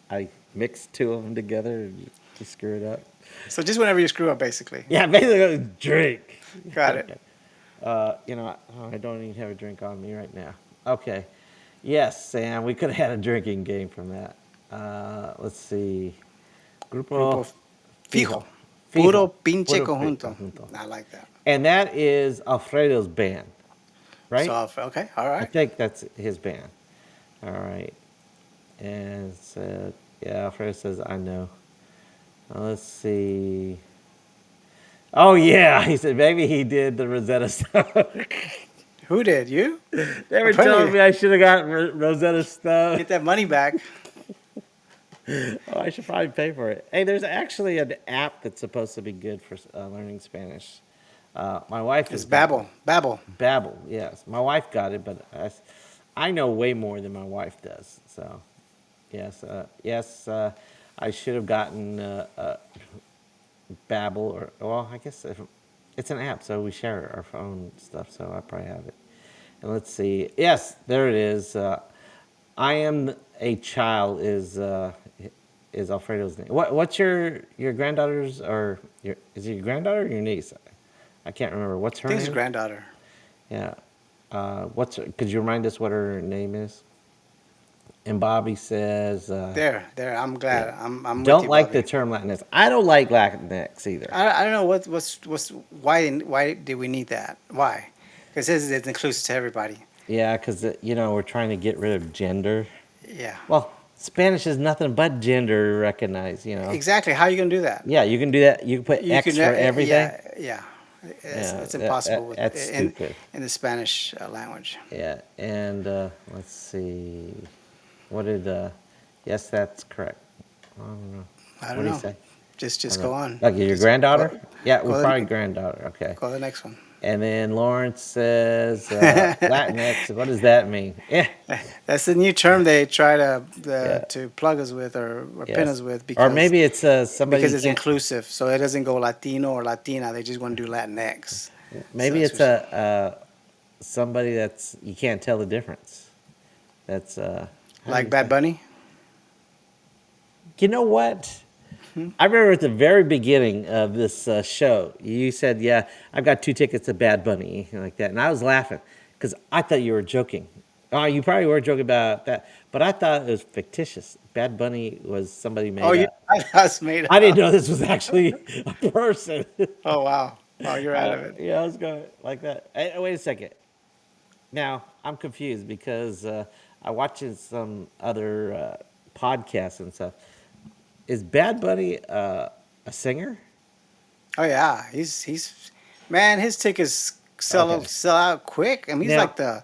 I mix two of them together and just screw it up. So just whenever you screw up, basically. Yeah, basically drink. Got it. Okay. I don't even have a drink on me right now. Okay. Yes, Sam, we could have had a drinking game from that. Let's see. Grupo Grupo Fijo. fijo. Fijo. Puro pinche Puro conjunto. conjunto. I like that. And that is Alfredo's band, right? So, okay, all I right. think that's his band. All right. And said, yeah, Alfredo says, I know. Let's see. Oh, yeah. He said, maybe he did the Rosetta Stone. Who did? You? They were telling Apparently, me I should have gotten Rosetta Stone. get that money back. Oh, I should probably pay for it. Hey, there's actually an app that's supposed to be good for learning Spanish. My wife It's has gotten Babbel. Babbel. Babbel. Yes, my wife got it, but I know way more than my wife does. So, yes, I should have gotten Babbel, or well, I guess if, it's an app, so we share our phone stuff. So I probably have it. And let's see. Yes, there it is. I am a child is Alfredo's name. What's your granddaughter's or is it your granddaughter or your niece? I can't remember. What's I her think it's name? granddaughter. Yeah. Could you remind us what her name is? And Bobby says, There. I'm yeah, glad. I'm with don't you, like the Bobby. term Latinx. I don't like Latinx either. I don't know what's why did we need that? Why? Because it's inclusive to everybody. Yeah, because we're trying to get rid of gender. Yeah. Well, Spanish is nothing but gender recognized. Exactly. How are you gonna do that? Yeah, you can do that. You can put You X can, for everything. yeah. Yeah, It's impossible that's stupid. in the Spanish language. Yeah, and let's see. What did? Yes, that's correct. I don't know. I What don't do you know. say? I Just don't go know. on. Like your Just go, granddaughter? Yeah, go well, to probably the, granddaughter. Okay. go to the next one. And then Lawrence says Latinx. What does that mean? Yeah, That's the new term they try yeah, to plug us with or pin us yes. with Or maybe it's somebody because you it's can't. inclusive. So it doesn't go Latino or Latina. They just want to do Latinx. So Maybe that's it's what. somebody that's you can't tell the difference. That's how do Like you Bad say? Bunny. You know what? I remember at the very beginning of this show, you said, "Yeah, I've got 2 tickets to Bad Bunny," like that, and I was laughing because I thought you were joking. Oh, you probably were joking about that, but I thought it was fictitious. Bad Bunny was somebody Oh, made you up. that's made I didn't up. know this was actually a person. Oh wow. Oh, you're out of it. Yeah, I was going like that. Hey, wait a second. Now I'm confused because I watching some other podcasts and stuff. Is Bad Bunny a singer? Oh yeah. He's man. His tickets Okay. sell out quick. I mean, he's Now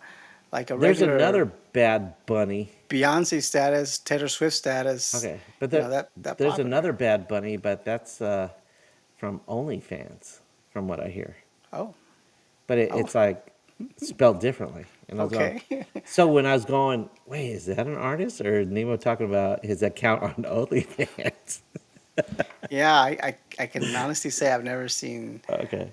like a there's regular another Bad Bunny. Beyonce status, Taylor Swift status. Okay, but That there's popular. another Bad Bunny, but that's from OnlyFans, from what I hear. Oh, But oh, it's like spelled differently, and I was going. okay. So when I was going, wait, is that an artist or is Nemo talking about his account on OnlyFans? Yeah, I can honestly say I've never seen Okay.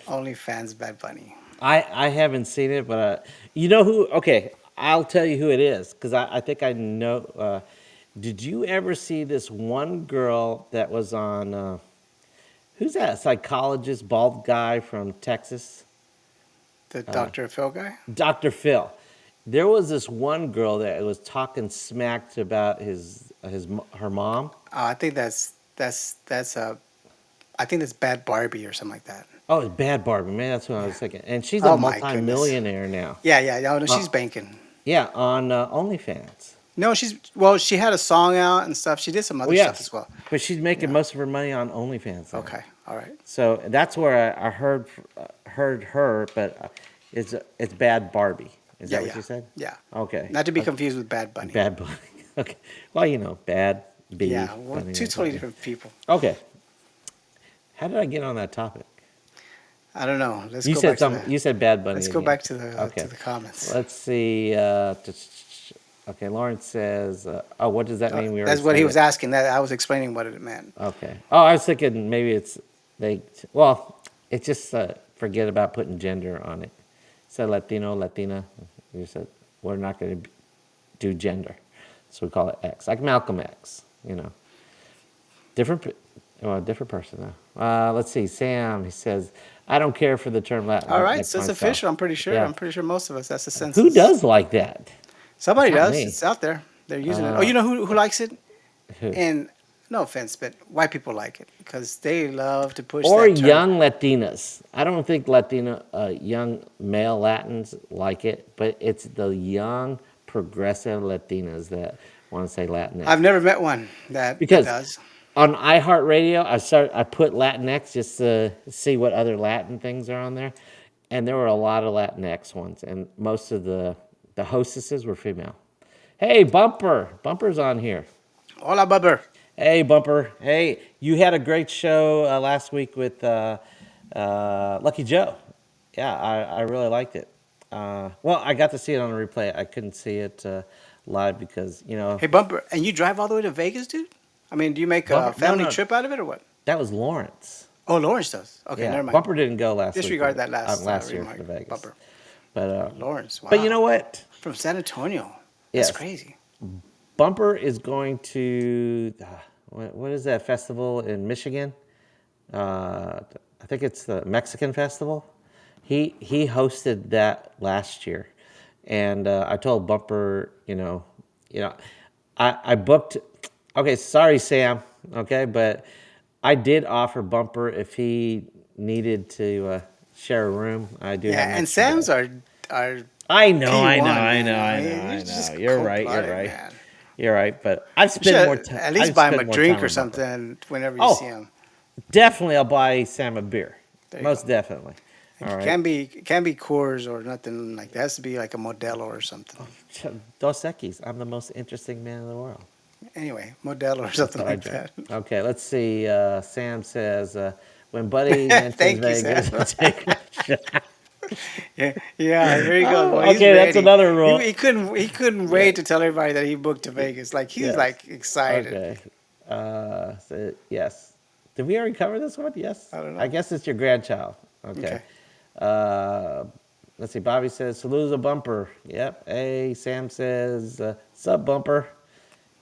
OnlyFans Bad Bunny. I haven't seen it, but you know who? Okay, I'll tell you who it is because I think I know. Did you ever see this one girl that was on? Who's that psychologist, bald guy from Texas? The Dr. Phil guy? Dr. Phil. There was this one girl that was talking smack about her mom. I think that's I think that's Bad Barbie or something like that. Oh, it's Bad Barbie, man. That's what I Yeah. was thinking. And she's a Oh my goodness. multi-millionaire now. Yeah. Oh no, Uh, she's banking. yeah, on OnlyFans. No, she had a song out and stuff. She did some Well, other stuff yes, as well. but she's making Yeah. most of her money on OnlyFans now. Okay. All right. So that's where I heard her, but it's Bad Barbie. Is Yeah, that what yeah. you said? Yeah. Okay. Not to be confused with Bad Bunny. Bad Bunny. Okay. Well, Bad B. Yeah, well, Bunny two or totally something. different people. Okay. How did I get on that topic? I don't know. Let's You go said back to something. You said Bad Bunny let's go again. back to Okay. the comments. Let's see. Okay, Lawrence says, "Oh, what does that mean?" We already That's what he said was it. asking. That I was explaining what it meant. Okay. Oh, I was thinking maybe it's they. Well, it's just forget about putting gender on it. Said Latino, Latina. We said we're not going to do gender, so we call it X, like Malcolm X. Different, different person though. Let's see. Sam, he says, I don't care for the term All right, Latinx so it's myself. official. I'm pretty sure. Yeah. I'm pretty sure most of us. That's the Who census. does like that? It's Somebody not does. me. It's out there. They're using it. Oh, you know who likes it? Who? And no offense, but white people like it because they love to push Or that term. young Latinas. I don't think young male Latins like it, but it's the young progressive Latinas that want to say I've Latinx. never met one that Because does. on iHeartRadio, I put Latinx just to see what other Latin things are on there, and there were a lot of Latinx ones, and most of the hostesses were female. Hey, Bumper's on here. Hola, Bubber. Hey, Bumper. Hey, you had a great show last week with Lucky Joe. Yeah, I really liked it. Well, I got to see it on a replay. I couldn't see it live because Hey, Bumper. And you drive all the way to Vegas, dude? I mean, do you make a Bumper. No, family no, trip out of it or what? that was Lawrence. Oh, Lawrence does. Okay, Yeah, never mind. Bumper didn't go last week. Disregard that last Last year remark, to Vegas, Bumper. but Lawrence, but you know wow. what? From San Antonio. That's Yes, crazy. Bumper is going to what is that festival in Michigan? I think it's the Mexican festival. He hosted that last year, and I told Bumper, I booked. Okay, sorry, Sam. Okay, but I did offer Bumper if he needed to share a room. I do have Yeah, an and extra bed. Sam's are I know, I know, P1, I man. know, I I know, mean, you're I know. just You're cold right. You're blooded, right. man. You're right. But I've You spent more should time. at I've least buy him a spent more time drink or with Bumper. something whenever you see Oh, him. definitely, I'll buy Sam a beer. There you go. Most definitely. All It right. can't be Coors or nothing like that. It has to be like a Modelo or something. Dos Equis. I'm the most interesting man in the world. Anyway, Modelo or That's something what I like drink. that. Okay, let's see. Sam says, when Buddy mentions Thank you, Sam. Vegas, take a shot. Yeah, yeah. Here he goes. Well, Oh, he's okay, that's ready. another He, rule. he couldn't he couldn't Yeah. wait to tell everybody that he booked to Vegas. Like he's Yes. like excited. Okay. Yes. Did we already cover this one? Yes. I don't I know. guess it's your grandchild. Okay. Okay. Uh, let's see. Bobby says, Saluda Bumper. Yep. Hey, Sam says, Sup, Bumper.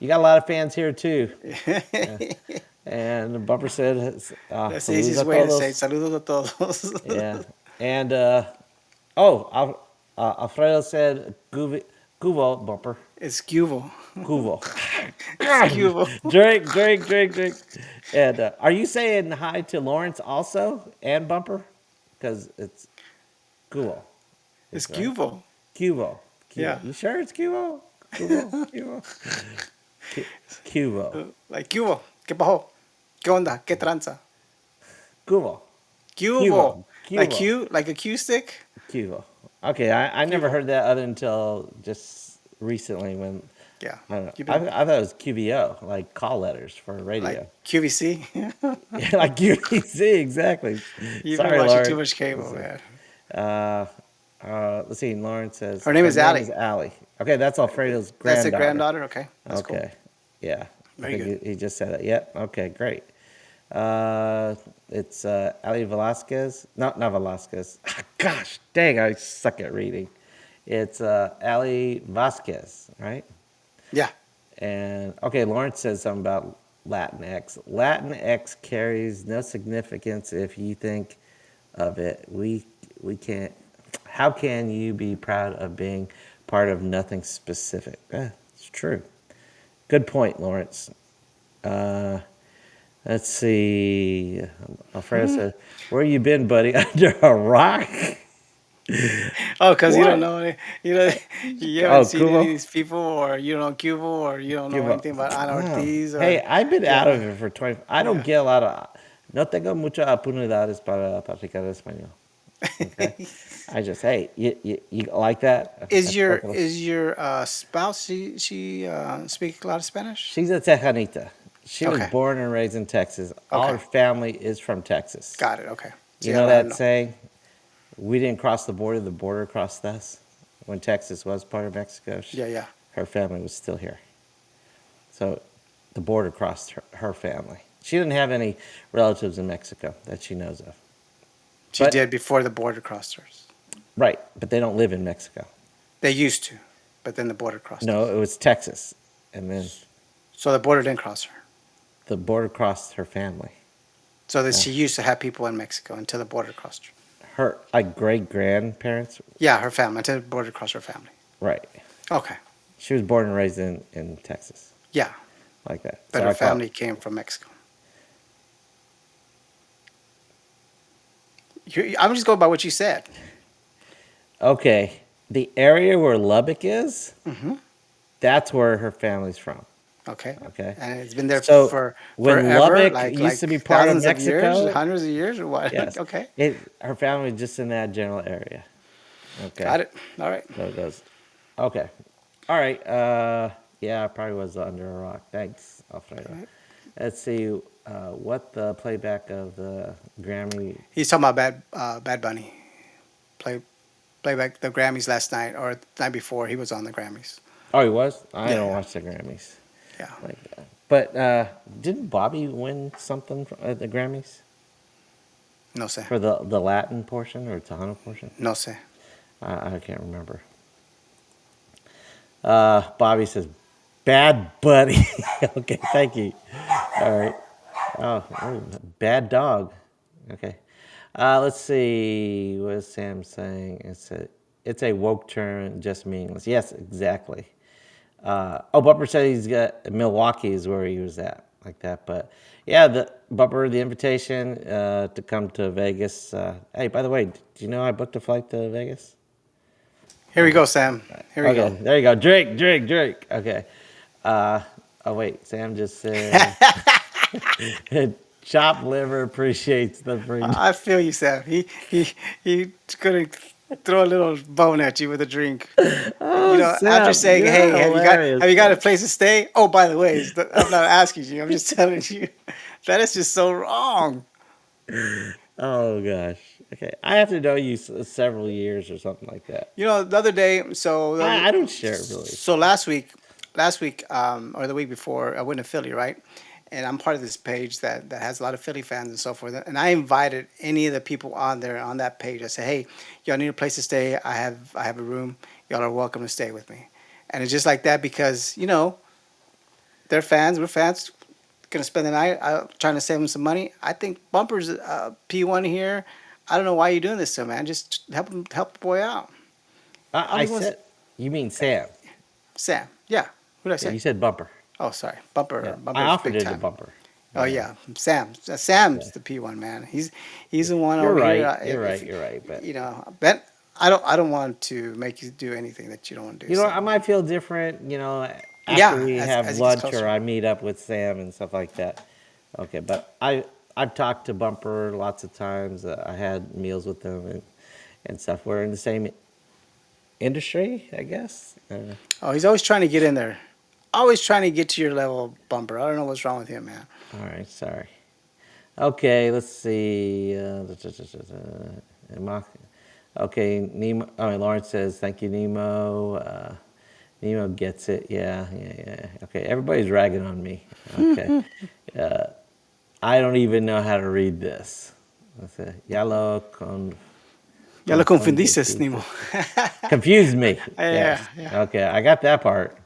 You got a lot of fans here, too. Yeah. And Bumper said, That's the Saludos easiest a way to say todos. saludos a todos. Yeah. And, Alfredo said, Cubo, Bumper. It's Cuvo. Cubo. It's Cuvo. Drink. And are you saying hi to Lawrence also and Bumper? Because it's Cubo. It's It's right. Cuvo. Cubo. Yeah. You sure it's Cubo? Cubo. Cubo. Like Cuvo. ¿Qué pasó? ¿Qué onda? ¿Qué tranza? Cubo. Cuvo. Cubo. Like Cubo. Q, like a Q stick? Cubo. Okay, I never Cuvo. heard that other until just recently when Yeah. I don't know. You've I been thought it was QVO, like call letters for like radio. QVC. Yeah, like QVC, exactly. You've been Sorry, watching too Lauren. much cable, Let's see. man. Uh, let's see. Lauren says Her name her is name is Allie. Allie. Okay, that's Alfredo's That's a granddaughter. granddaughter? Okay. That's cool. Okay, yeah. I Very think good. he just said it. Yep. Okay, great. Uh, it's Ali Velasquez. Not Velasquez. Ah, gosh, dang, I suck at reading. It's Ali Vasquez, right? Yeah. And okay, Lawrence says something about Latinx. Latinx carries no significance if you think of it. We can't. How can you be proud of being part of nothing specific? It's true. Good point, Lawrence. Uh, let's see. Alfredo said, "Where you been, buddy? Under a rock? Oh, because you don't What? know you haven't Oh, seen any of Kubo? these people, or you don't know Cuba, or you don't know Cuba. anything about Ana Wow. Ortiz, Hey, or I've been out of yeah, it for 20. I don't yeah. get a lot of. No tengo muchas oportunidades para practicar español. Okay. I just, hey, you like that? I spoke a little. Is your spouse? She speak a lot of Spanish? She's a Tejanita. She was Okay, born and raised in Texas. All okay, her family is from Texas. got it. Okay, so You you have know a that saying? We didn't cross the border crossed us when Texas was part of Mexico. yeah, yeah. her family was still here. So the border crossed her family. She didn't have any relatives in Mexico that she knows of. She But, did before the border crossed hers. right, but they don't live in Mexico. They used to, but then the border crossed No, us. it was Texas. And then So the border didn't cross her. the border crossed her family. So that Yeah. she used to have people in Mexico until the border crossed her. Her, like, great grandparents, Yeah, her family, until the border crossed her family. right. Okay. She was born and raised in Texas, Yeah, like that. but So her I call- family came from Mexico. I'm just going by what you said. Okay, the area where Lubbock is, Hmm. that's where her family's from. Okay. Okay. And it's been there So for when forever, Lubbock used to be part of thousands of years, Mexico, hundreds of years, or what? yes, Okay. her family was just in that general area. Okay, Got it. All right. so it goes. Okay, all right. Yeah, I probably was under a rock. Thanks. I'll try to. Let's see what the playback of the Grammy. He's talking about Bad Bunny. Playback the Grammys last night or the night before. He was on the Grammys. Oh, he was. I Yeah, don't yeah. watch the Grammys Yeah. like that. But didn't Bobby win something at the Grammys No sé. for the Latin portion or Tejano portion? No sé. I can't remember. Bobby says, "Bad buddy." Okay, thank you. All right. Oh, bad dog. Okay. Let's see. What is Sam saying? It's a woke term, just meaningless. Yes, exactly. Bumper said he's got Milwaukee is where he was at, like that. But yeah, the Bumper, the invitation to come to Vegas. Hey, by the way, do you know I booked a flight to Vegas? Here we go, Sam. Here we Okay, go. there you go. Drake. Okay. Oh wait, Sam just said chopped liver appreciates the free. I feel you, Sam. He couldn't throw a little bone at you with a drink. Oh, After Sam, saying, you're "Hey, hilarious. have you got a place to stay?" Oh, by the way, I'm not asking you. I'm just telling you. That is just so wrong. Oh gosh. Okay, I have to know you several years or something like that. The other day, I don't share it really. so last week, or the week before, I went to Philly, right? And I'm part of this page that has a lot of Philly fans and so forth. And I invited any of the people on there on that page. I said, "Hey, y'all need a place to stay. I have a room. Y'all are welcome to stay with me." And it's just like that because they're fans. We're fans. Gonna spend the night. Trying to save them some money. I think Bumper's P1 here. I don't know why you're doing this to him, man. Just help the boy out. I said, you mean Sam? Sam. Yeah. Who did I Yeah, say? you said Bumper. Oh, sorry. Bumper. Yeah, Bumper's I offered big it to time. Bumper. Oh yeah, Sam's Yeah. the P1 man. He's the one You're over right. here. You're right. You're right. But Ben, I don't want to make you do anything that you don't want to do. you know, So. I might feel different. After Yeah, we have as he gets lunch or closer. I meet up with Sam and stuff like that. Okay, but I've talked to Bumper lots of times. I had meals with him and stuff. We're in the same industry, I guess. Oh, he's always trying to get in there. Always trying to get to your level, Bumper. I don't know what's wrong with him, man. All right, sorry. Okay, let's see. Okay, Nemo. Oh, Lawrence says, "Thank you, Nemo." Nemo gets it. Yeah. Okay, everybody's ragging on me. Okay, I don't even know how to read this. Let's see. Yellow con. Ya lo confundiste, Nemo. Confused me. Yeah, Yes. yeah. Okay, I got that part.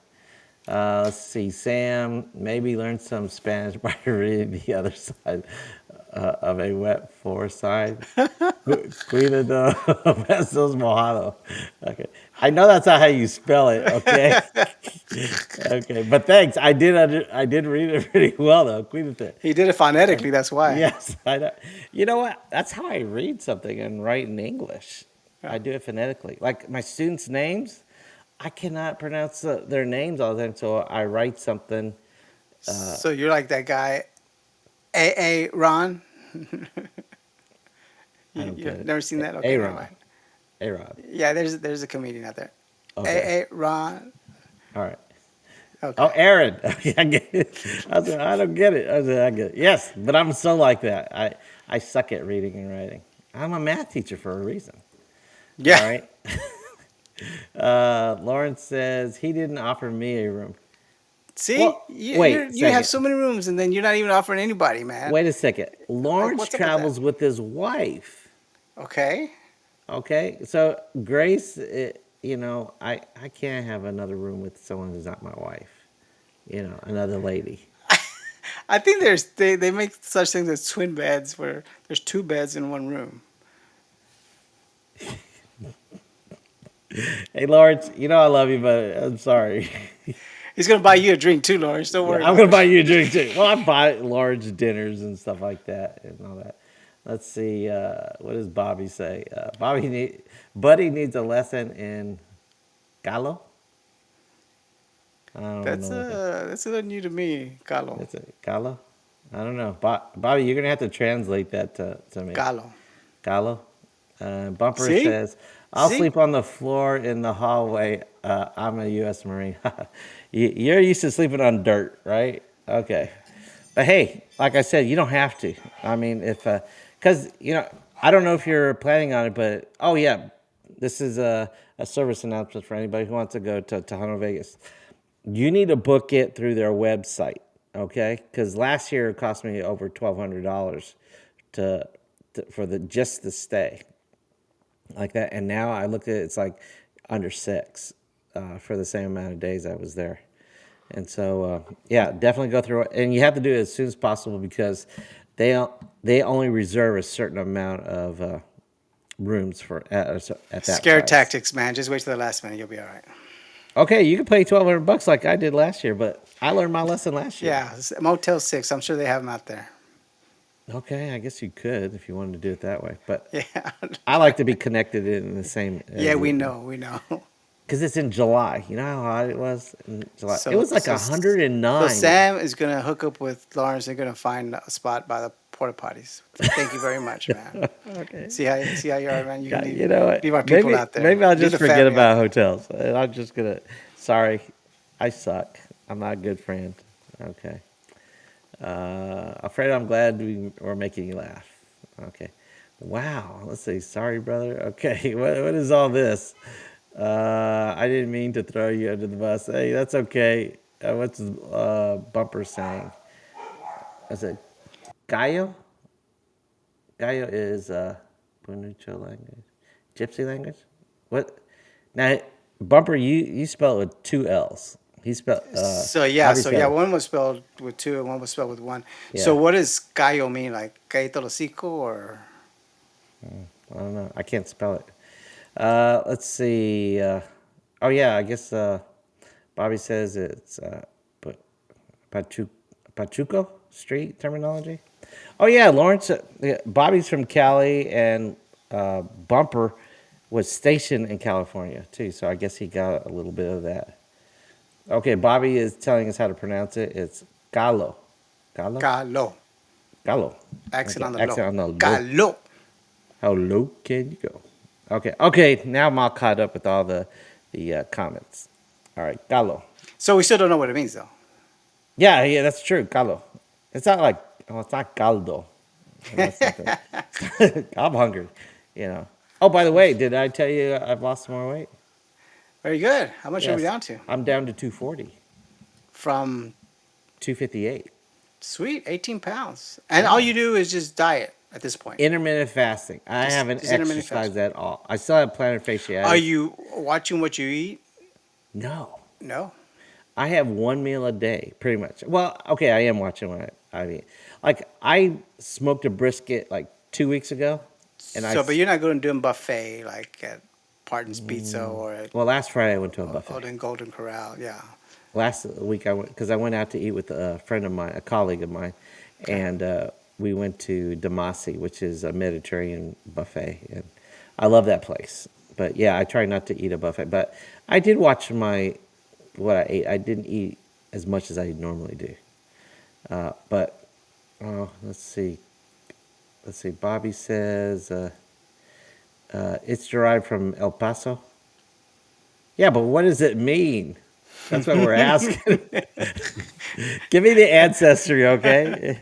Let's see. Sam maybe learned some Spanish by reading the other side of a wet floor sign. Cuidado, pesos mojado. Okay, I know that's not how you spell it. Okay, okay, but thanks. I did read it pretty well though. Cuídate. He did it phonetically. That's why. Yes, I know. You know what? That's how I read something and write in English. Yeah. I do it phonetically. Like my students' names, I cannot pronounce their names all the time, so I write something. So you're like that guy, A. Ron. I don't get it. Never seen that? Okay, never Aaron. mind. Aaron. Yeah, there's a comedian out there. Okay. A. Ron. All right. Okay. Oh, Aaron. Okay, I get it. I said, I don't get it. I said, I get it. Yes, but I'm so like that. I suck at reading and writing. I'm a math teacher for a reason. Yeah. All right. Lawrence says he didn't offer me a room. See, Well, wait a you have second. so many rooms, and then you're not even offering anybody, man. Wait a second. Like, Lawrence what's up with that? travels with his wife. Okay. Okay, so Grace, I can't have another room with someone who's not my wife. Another lady. I think they make such things as twin beds where there's two beds in one room. Hey, Lawrence, I love you, but I'm sorry. He's gonna buy you a drink too, Lawrence. Don't Yeah, worry I'm about gonna buy it. you a drink too. Well, I buy large dinners and stuff like that and all that. Let's see. What does Bobby say? Buddy needs a lesson in Galo. I don't know what that. That's a little new to me, Galo. That's it. Galo. I don't know. Bobby, you're gonna have to translate that to me. Galo. Galo. Bumper See, says, "I'll see. sleep on the floor in the hallway. I'm a U.S. Marine. You're used to sleeping on dirt, right? Okay. But hey, like I said, you don't have to. I mean, because I don't know if you're planning on it, but oh yeah, this is a service announcement for anybody who wants to go to Tejano, Vegas. You need to book it through their website, okay? Because last year it cost me over $1,200 to, for just the stay like that, and now I look at it, it's like under six for the same amount of days I was there. And so, yeah, definitely go through it. And you have to do it as soon as possible because they only reserve a certain amount of rooms at that Scare price. tactics, man. Just wait till the last minute. You'll be all right. Okay, you can pay $1,200 like I did last year, but I learned my lesson last year. Yeah, Motel 6. I'm sure they have them out there. Okay, I guess you could if you wanted to do it that way, but Yeah. I like to be connected in the same. Yeah, we know. We know. Because it's in July. You know how hot it was in July? It So, was like so, so 109. Sam is gonna hook up with Lawrence. They're gonna find a spot by the porta potties. Thank you very much, man. Okay. See how you are, man. You can God, you know what? leave our people Maybe out there. maybe I'll Leave just the forget family out about there. hotels. And I'm just gonna. Sorry, I suck. I'm not a good friend. Okay. Afraid I'm glad we're making you laugh. Okay. Wow. Let's see. Sorry, brother. Okay. What is all this? I didn't mean to throw you under the bus. Hey, that's okay. What's Bumper saying? I said, Gallo? Gallo is Punucho language. Gypsy language? What? Now, Bumper, you spell it with two L's. He spelled, Bobby So yeah, spelled it. one was spelled with two and one was spelled with one. So Yeah. what does gallo mean? Like gallito hocico or I don't know. I can't spell it. Let's see. Oh, yeah, I guess Bobby says it's Pachu- Pachuco Street terminology. Oh yeah, Lawrence. Yeah, Bobby's from Cali, and Bumper was stationed in California too. So I guess he got a little bit of that. Okay, Bobby is telling us how to pronounce it. It's Galo, Galo, gallo? Galo. Accent Okay, on the low. accent on the low. Gallo. How low can you go? Okay, okay. Now I'm all caught up with all the comments. All right, Galo. So we still don't know what it means though. Yeah, yeah, that's true. Galo. It's not like it's not caldo. That's not the. I'm hungry. You know. Oh, by the way, did I tell you I've lost some more weight? Very good. How much are we Yes, down to? I'm down to 240, From 258. sweet 18 pounds. And all Yeah. you do is just diet at this point. Intermittent fasting. I haven't Just intermittent exercised fasting. at all. I still have plantar Are fasciitis. you watching what you eat? No, No. I have one meal a day, pretty much. Well, okay, I am watching what I eat. Like I smoked a brisket like 2 weeks ago, and So, but you're not going to do a buffet like at Parton's Pizza or at well, last Friday I went to a buffet. Golden Golden Corral. Yeah. Last week I went because I went out to eat with a friend of mine, a colleague of mine, Okay. and we went to Damasi, which is a Mediterranean buffet, and I love that place. But yeah, I try not to eat a buffet, but I did watch what I ate. I didn't eat as much as I normally do, but oh, let's see. Let's see. Bobby says it's derived from El Paso. Yeah, but what does it mean? That's what we're asking. Give me the ancestry, okay?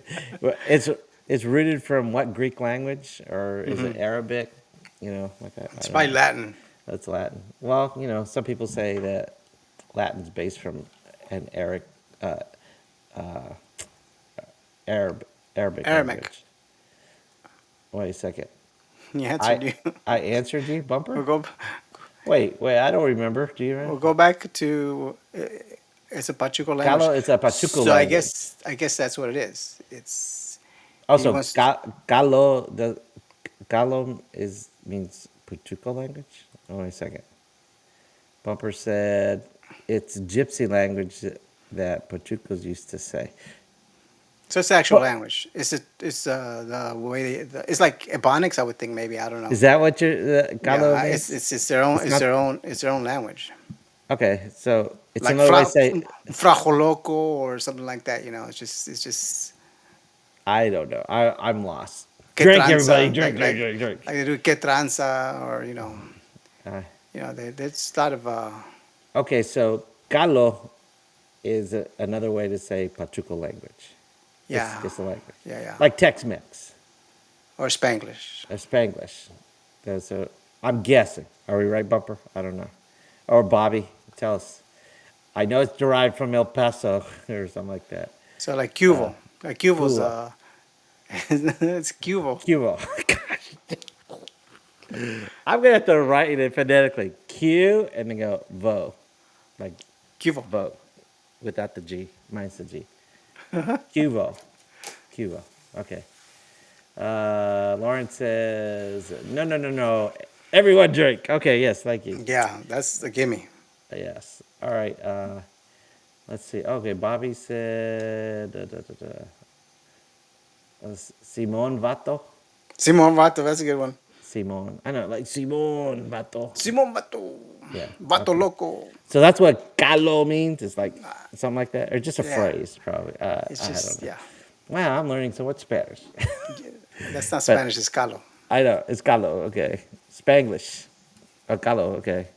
It's rooted from what Greek language or is it Arabic? Like that. I It's don't probably know. Latin. That's Latin. Well, some people say that Latin's based from an uh, Arab, Arabic Aramaic. language. Wait a second. You I answered you. I answered you, bumper. we'll go. Wait. I don't remember. Do you remember? We'll go back to it's a Pachuco language. Galo is a Pachuco So I language. guess I guess that's what it is. It's he Also, wants. Galo Galo is means Pachuco language. Oh, wait a second. Bumper said it's gypsy language that Pachucos used to say. So it's the actual But language. It's the way it's like Ebonics. I would think maybe I don't know. is that what your Galo Yeah, it's means? it's their own It's not. it's their own language. Okay, so it's Like another way to say frajoloco or something like that. It's just I don't know. I'm lost. que Drink, everybody. tranza, Drink, drink, drink, like drink. they do que tranza or Uh, there's a lot of okay, so Galo is another way to say Pachuco language. It's yeah just a language. yeah Like Tex-Mex or Spanglish. or Spanglish. So I'm guessing. Are we right, Bumper? I don't know. Or Bobby, tell us. I know it's derived from El Paso or something like that. So Uh, like Cuvo's Cuba. it's Cuvo. Cuba. I'm going to have to write it phonetically. Q and then go vo. Like Cuvo. vo. Without the G. Mine's the G. Cuvo. Cuvo. Okay. Lauren says, no, no, no, no. Everyone drink. Okay, yes, thank you. Yeah, that's a gimme. Yes. All right. Let's see. Okay, Bobby said, Simon Vato. Simon Vato, that's a good one. Simon. I know, like Simon Vato. Simon Vato. Yeah. Vato Okay. loco. So that's what calo means. It's like something like that, or just a Yeah. phrase, probably. It's I don't just know. yeah. Wow, I'm learning so much Spanish. That's not But Spanish, it's Calo. I know it's calo. Okay, Spanglish. Oh, calo. Okay,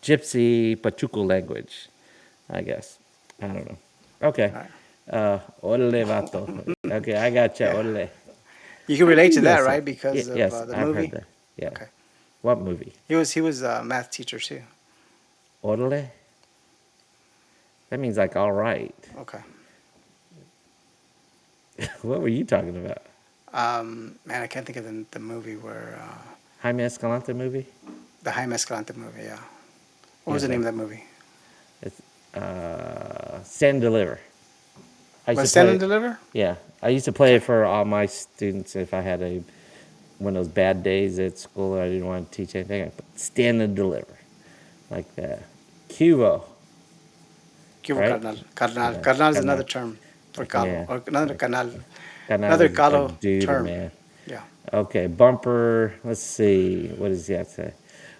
Gypsy Pachuco language. I guess. I don't know. Okay. All right. Orale vato. Okay, I gotcha. Yeah. Orale. You can How do relate you to that, guys say? right? Because of Yes, the I've heard movie. that. Yeah. Okay. What movie? He was a math teacher too. Orale? That means like all right. Okay. What were you talking about? Man, I can't think of the movie where Jaime Escalante movie? the Jaime Escalante movie. Yeah. What was Yes, the name of that movie? it's Stand and Deliver. I used Was to Stand play. and Deliver? Yeah, I used to play it for all my students. If I had one of those bad days at school, or I didn't want to teach anything, I put Stand and Deliver, like that. Cubo, Cubo right? Carnal. Carnal. Yeah, Carnal is Canal. another term for Calo, Yeah, or another Canal, Canal another is a Calo dude, term. man. Yeah. Okay, bumper. Let's see. What does he have to say?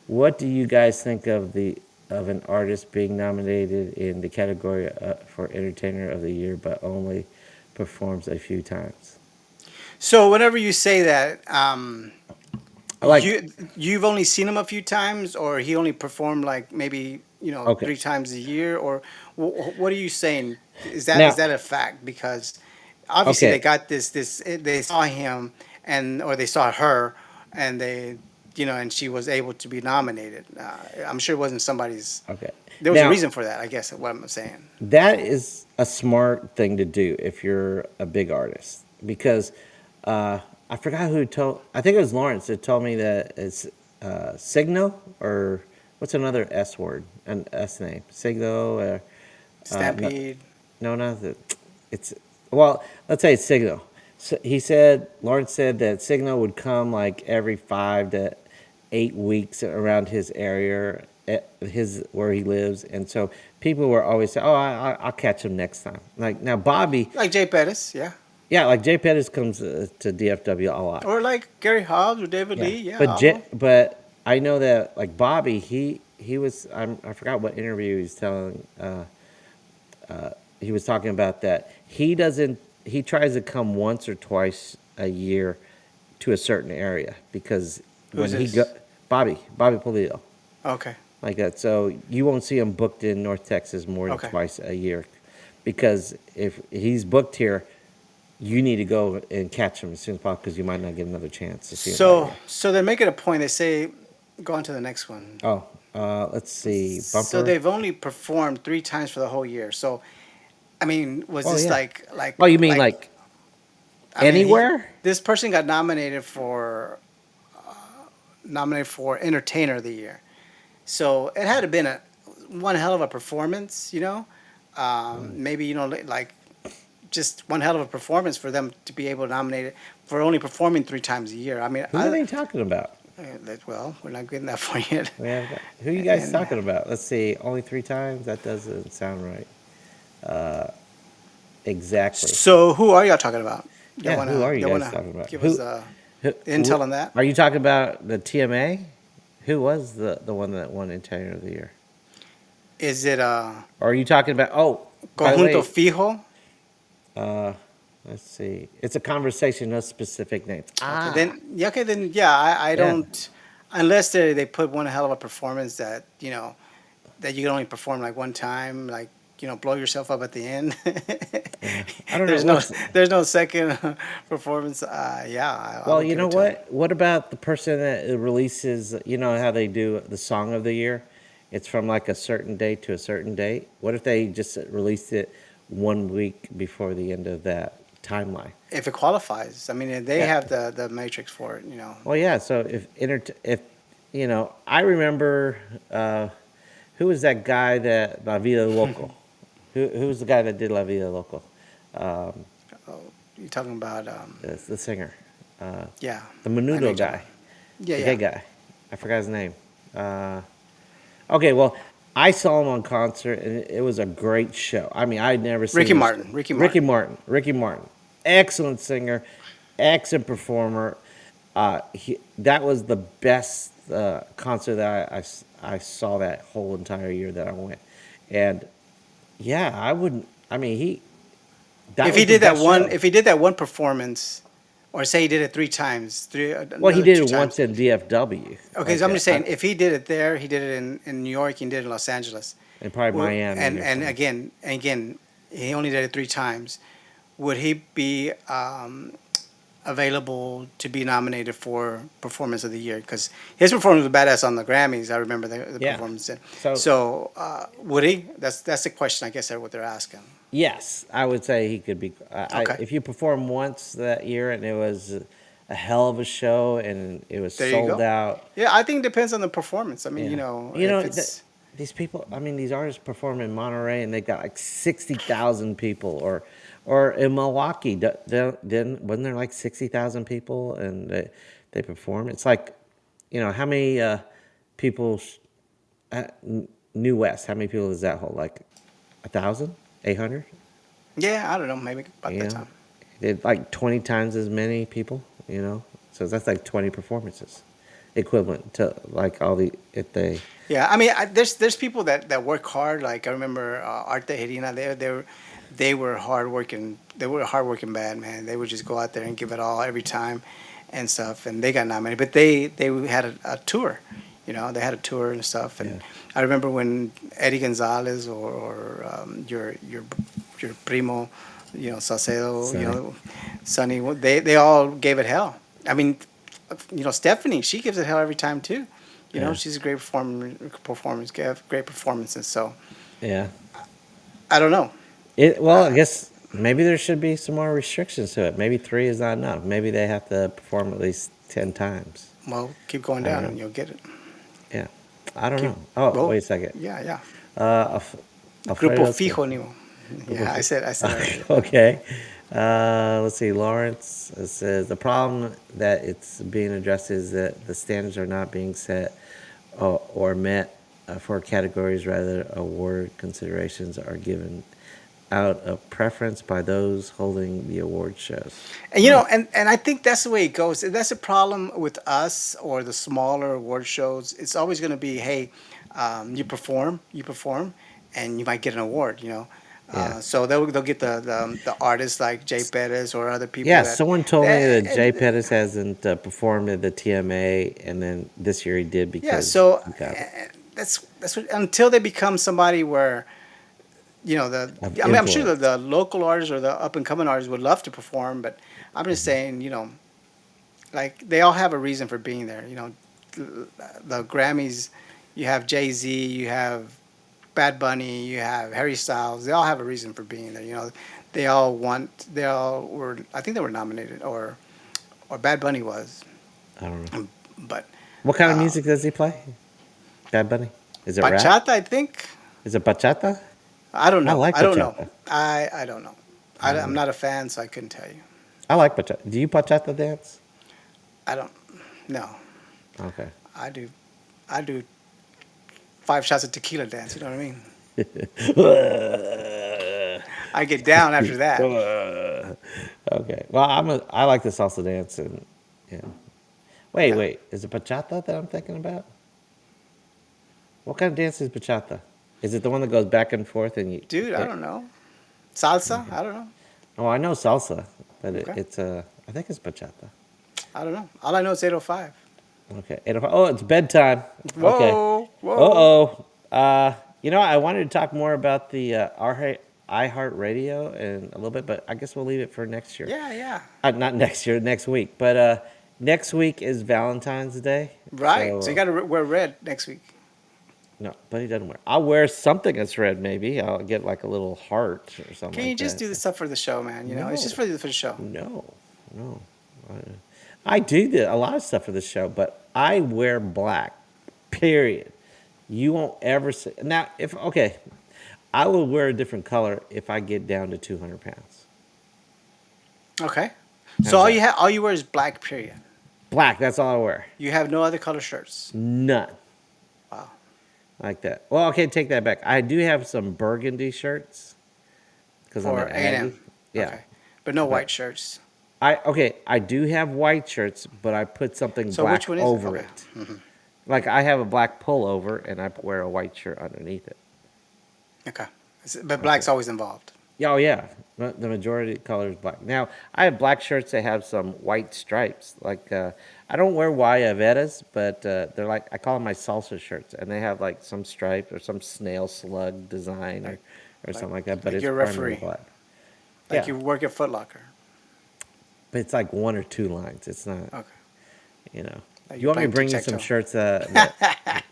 What do you guys think of an artist being nominated in the category for Entertainer of the Year, but only performs a few times? So whenever you say that, Like, you've only seen him a few times, or he only performed like maybe okay, 3 times a year, or what are you saying? Is now, that a fact? Because obviously they okay, got they saw him and or they saw her, and they and she was able to be nominated. I'm sure it wasn't somebody's. okay. There was a Now, reason for that. I guess what I'm saying. that is a smart thing to do if you're a big artist because I forgot who told. I think it was Lawrence that told me that it's Signo or what's another S word, an S name, Signo or no, Stampede. no, not the. It's well, let's say it's Signo. So he said Lawrence said that Signo would come like every 5 to 8 weeks around his area, his where he lives, and so people were always saying, "Oh, I'll catch him next time." Like now, Bobby, Like Jay Pettis, yeah. yeah, like Jay Pettis comes to DFW a lot. Or like Gary Hobbs or David Yeah, Lee, yeah, but all of them. but I know that like Bobby, he was I forgot what interview he's telling. He was talking about that he doesn't he tries to come once or twice a year to a certain area because Who's when he go this? Bobby Polito Okay, like that, so you won't see him booked in North Texas more than okay. twice a year because if he's booked here, you need to go and catch him as soon as possible because you might not get another chance to see him that So year. so they make it a point. They say Go on to the next one. Oh, let's see. So Bumper. they've only performed 3 times for the whole year. So I mean, was Oh this yeah. Oh, you mean like like I mean he anywhere? this person got nominated for Entertainer of the Year. So it had to been a one hell of a performance, you know. Maybe like just one hell of a performance for them to be able to nominate it for only performing 3 times a year. I mean, Who are they talking about? well, we're not getting that far yet. We have who you guys And talking about? Let's see. Only 3 times. That doesn't sound right. Exactly. so, who are y'all talking about? Yeah. Who are you Y'all guys wanna talking about? give us Who intel on that? are you talking about? The TMA? Who was the one that won Entertainer of the Year? Is it Or are you talking about? Oh, by the Conjunto way, Fijo? uh, let's see. It's a conversation, no specific names. Okay, Ah, then yeah, okay, then yeah, I yeah. don't unless they put one hell of a performance that that you can only perform like one time, like blow yourself up at the end. Yeah. I don't know. there's no What's there's no second performance. Yeah, I Well, would you give know it to him. what? What about the person that releases, you know how they do the song of the year? It's from like a certain date to a certain date. What if they just released it 1 week before the end of that timeline? If it qualifies, I mean, they Yeah. have the matrix for it. Well, yeah. So if I remember who was that guy that La Vida Loco? Who was the guy that did La Vida Loco? Um, Oh, you're talking about the singer, uh, yeah, the I know Menudo you're talking guy, about. Yeah, the gay yeah. guy. I forgot his name. Uh, Okay, well, I saw him on concert, and it was a great show. I mean, I'd never Ricky seen this. Martin, Ricky Ricky Martin. Martin, Ricky Martin, excellent singer, excellent performer. That was the best concert that I saw that whole entire year that I went, and yeah, I wouldn't. I mean, that If he was the did that best one, show. if he did that one performance, or say he did it 3 times, Well, he another did two it once times. in DFW, Okay, so like I'm just saying, if he did it there, he did it in New York, he did it in Los Angeles. and probably Well, Miami or and something. again, he only did it 3 times. Would he be available to be nominated for Performance of the Year? Because his performance was badass on the Grammys. I remember the Yeah. performance. So So would he? That's the question. I guess that's what they're asking. yes, I would say he could be. Okay, If you performed once that year and it was a hell of a show and it was there you sold go. out, Yeah, I think it depends on the performance. I mean, yeah. You if know, it's these people. I mean, these artists perform in Monterey and they got like 60,000 people, or in Milwaukee. Then wasn't there like 60,000 people and they perform? It's like, how many people? New West. How many people does that hold? Like 1,000, 800. yeah, I don't know, maybe about You that know, time. did like 20 times as many people, so that's like 20 performances, equivalent to like all the if they. Yeah, I mean, there's people that work hard. Like I remember Arte Herina, they were hardworking. They were a hardworking band, man. They would just go out there and give it all every time, and stuff. And they got nominated, but they had a tour. They had a tour and stuff. And Yeah, I remember when Eddie Gonzalez or your primo, Salcedo, Sonny. Sonny, they all gave it hell. I mean, Stephanie, she gives it hell every time too. Yeah, She's a great performance, great performances. So yeah. I don't know. Well, I Uh, guess maybe there should be some more restrictions to it. Maybe three is not enough. Maybe they have to perform at least 10 times. well, keep going I don't down know. and you'll get it. Yeah, I don't Keep know. Oh, well, wait a second. yeah, yeah. Grupo Alfredo said. fijo, Nemo. Yeah, I said it already. Okay. Let's see. Lawrence says the problem that it's being addressed is that the standards are not being set or met for categories. Rather, award considerations are given out of preference by those holding the award shows. And Huh. I think that's the way it goes. That's a problem with us or the smaller award shows. It's always going to be, hey, you perform, and you might get an award. Yeah. So they'll get the artists like Jay Perez or other people Yeah. that, Someone told me that that Jay and Pettis hasn't performed at the TMA, and then this year he did yeah. because So he got that's what, until they become somebody where the of I mean, I'm sure influence. the local artists or the up and coming artists would love to perform, but I'm just Mhm. saying, like they all have a reason for being there. the Grammys, you have Jay-Z, you have Bad Bunny, you have Harry Styles. They all have a reason for being there. They all were. I think they were nominated, or Bad Bunny was. I don't know. But What kind of music does he play? Bad Bunny? Is it rap? bachata, I think. Is it bachata? I don't I know. like I don't know. bachata. I don't know. I don't I'm know. not a fan, so I couldn't tell you. I like bachata. Do you bachata dance? I don't. No, Okay. I do. I do 5 shots of tequila dance. You know what I mean? I get down after that. Okay. Well, I like the salsa dance and yeah. Wait, Yeah, wait. Is it bachata that I'm thinking about? What kind of dance is bachata? Is it the one that goes back and forth and you dude. I can't? don't know. Salsa. Okay. I don't know. Oh, I know salsa, but Okay. it's I think it's bachata. I don't know. All I know is 8:05. Okay. 8:05. Oh, it's bedtime. Okay. Whoa, whoa. Uh-oh. I wanted to talk more about the iHeartRadio and a little bit, but I guess we'll leave it for next year. Yeah, yeah. Not next year, next week. But next week is Valentine's Day. Right. So So you got to wear red next week. no, but he doesn't wear. I'll wear something that's red. Maybe I'll get like a little heart or something Can you like just that. do the stuff for the show, man? It's just No, for the show. no, no. I do a lot of stuff for the show, but I wear black. Period. You won't ever see now. If okay, I will wear a different color if I get down to 200 pounds. Okay. So How's that? all you wear is black. Period. Black. That's all I wear. You have no other color shirts. None Wow. like that. Well, okay, take that back. I do have some burgundy shirts because I'm For an A&M. Aggie. Yeah, Okay. But no white but shirts. I do have white shirts, but I put something So which black one is it? over Okay. it. Like I have a black pullover and I wear a white shirt underneath it. Okay. But Like black's that. always involved. Yeah, oh yeah, the majority of color is black. Now I have black shirts that have some white stripes. Like I don't wear Guayaberas, but they're like I call them my salsa shirts, and they have like some stripe or some snail slug design Like or like something like that. But like it's you're a primarily referee. black. Like Yeah, you work at Foot Locker. but it's like one or two lines. It's not, Okay. you know. Like You you're want me to playing bring tic you tac some toe. shirts that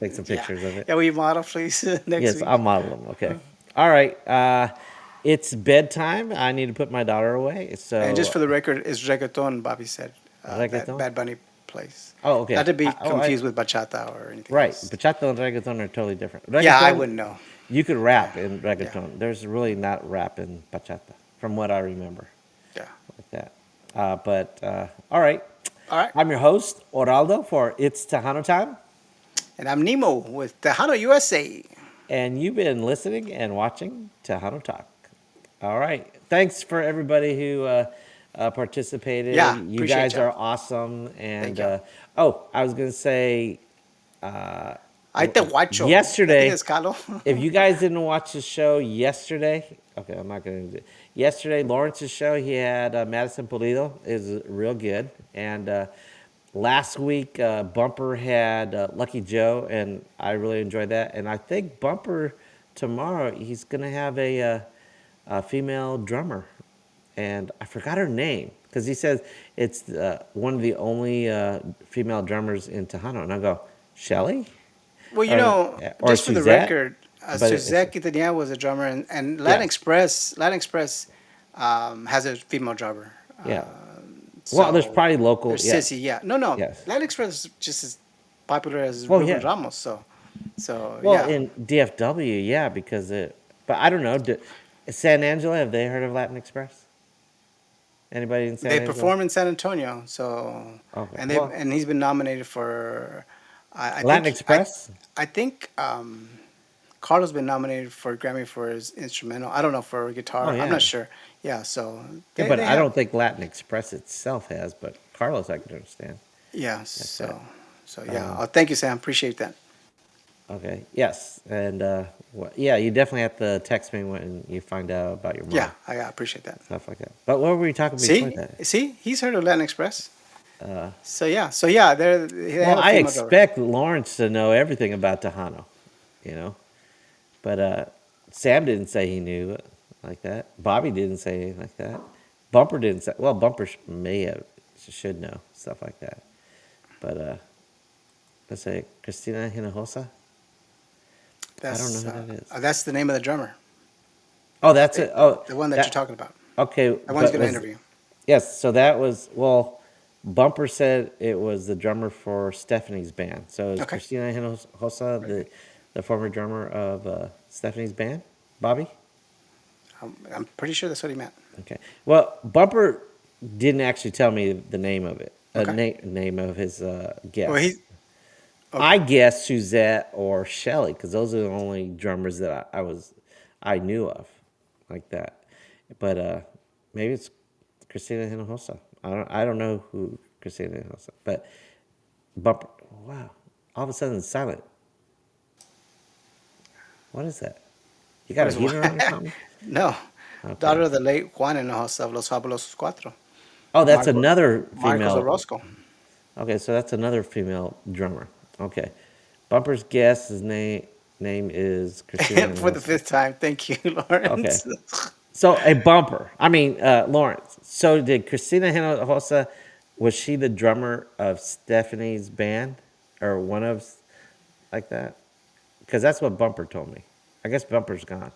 take some Yeah. pictures of it? Yeah, will you model please next Yes, week? I'll model them. Okay. All right. It's bedtime. I need to put my daughter away. And just So for the record, it's reggaeton, Bobby said, that reggaeton. Bad Bunny plays. Oh, Not okay. to be I confused with bachata or anything right. else. Bachata and reggaeton are totally different. Yeah, I Reggaeton, wouldn't know. you could Yeah, rap in yeah, reggaeton. There's really not rap in bachata, from what I remember, yeah. like that. All right. All right. I'm your host, Oraldo, for It's Tejano Time. And I'm Nemo with Tejano USA. And you've been listening and watching Tejano Talk. All right. Thanks for everybody who participated. Yeah, You appreciate guys y'all. are awesome. Thank And y'all. I was going to say uh, Ahí te guacho. I think yesterday, it's Carlo. if you guys didn't watch the show yesterday, okay, I'm not going to do it. Yesterday, Lawrence's show, he had Madison Pulido. It was real good. And last week, Bumper had Lucky Joe, and I really enjoyed that. And I think Bumper tomorrow, he's going to have a female drummer. And I forgot her name because he says it's one of the only female drummers in Tejano. And I go, Shelly? Well, Or, or just for the Suzette? record, But it's, Suzette Quintanilla was a drummer, and yes, Latin Express has a female drummer. yeah. Well, there's So probably local, there's yeah, Sissy, yeah. No, yes. Latin Express is just as popular as Well, Ruben yeah. Ramos. So Well, yeah. in DFW, yeah, because but I don't know. San Angelo, have they heard of Latin Express? Anybody in San They Angelo? perform in San Antonio, Okay. and Well, he's been nominated for. I Latin think Express? I think Carlos been nominated for a Grammy for his instrumental. I don't know for Oh, guitar. I'm yeah. not sure. Yeah, so Yeah, but they I have. don't think Latin Express itself has, but Carlos, I can understand. Yeah, Like that. so yeah. Um, Oh, thank you, Sam. Appreciate that. okay. Yes. And yeah, you definitely have to text me when you find out about your Yeah, mom, I appreciate that. stuff like that. But what were we talking before that? See, he's heard of Latin Express. Uh, So yeah, they well, have a I female drummer. expect Lawrence to know everything about Tejano, you know? But Sam didn't say he knew it like that. Bobby didn't say anything like that. Bumper didn't say. Well, Bumper may have should know stuff like that. But let's say Christina Hinojosa. I don't know who that is. That's the name of the drummer, Oh, that's it. Oh, the one that you're that talking about. okay. The one he's But going to was interview. yes. So that was well. Bumper said it was the drummer for Stephanie's band. So is Okay. Christina Hinojosa Very good. the former drummer of Stephanie's band, Bobby? I'm pretty sure that's what he meant. Okay. Well, Bumper didn't actually tell me the name of it, Okay. name of his Well, guest. he. Okay. I guess Suzette or Shelley, because those are the only drummers that I knew of, like that. But maybe it's Christina Hinojosa. I don't know who Christina Hinojosa, but Bumper. Wow! All of a sudden it's silent. What is that? You got What a is what? heater on or something? No. Okay. Daughter of the late Juan Hinojosa of Los Fabulosos Cuatro. Oh, that's Marco, another Marcos female. Orozco. Okay, so that's another female drummer. Okay. Bumper's guest, his name is Christina For the Hinojosa. fifth time. Thank you, Okay. Lawrence. So a bumper. I mean, Lawrence. So did Christina Hinojosa? Was she the drummer of Stephanie's band, or one of like that? Because that's what Bumper told me. I guess Bumper's gone.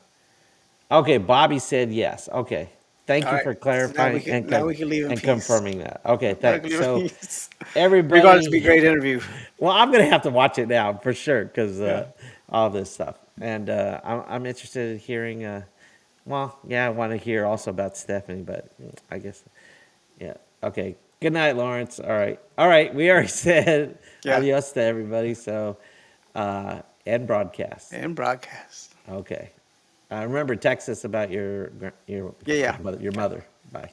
Okay, Bobby said yes. Okay, thank All you right. for So clarifying now we can leave in and peace. confirming that. Okay, Now we can thanks. leave in So peace. Regardless, it'd be a everybody, great interview. well, I'm gonna have to watch it now for sure because Yeah. all this stuff, and I'm interested in hearing. Well, yeah, I want to hear also about Stephanie, but I guess, yeah. Okay. Good night, Lawrence. All right. We already said Yeah. adios to everybody. So, end broadcast. And broadcast. Okay. Remember, text us about your Yeah. Yeah. your mother. Bye.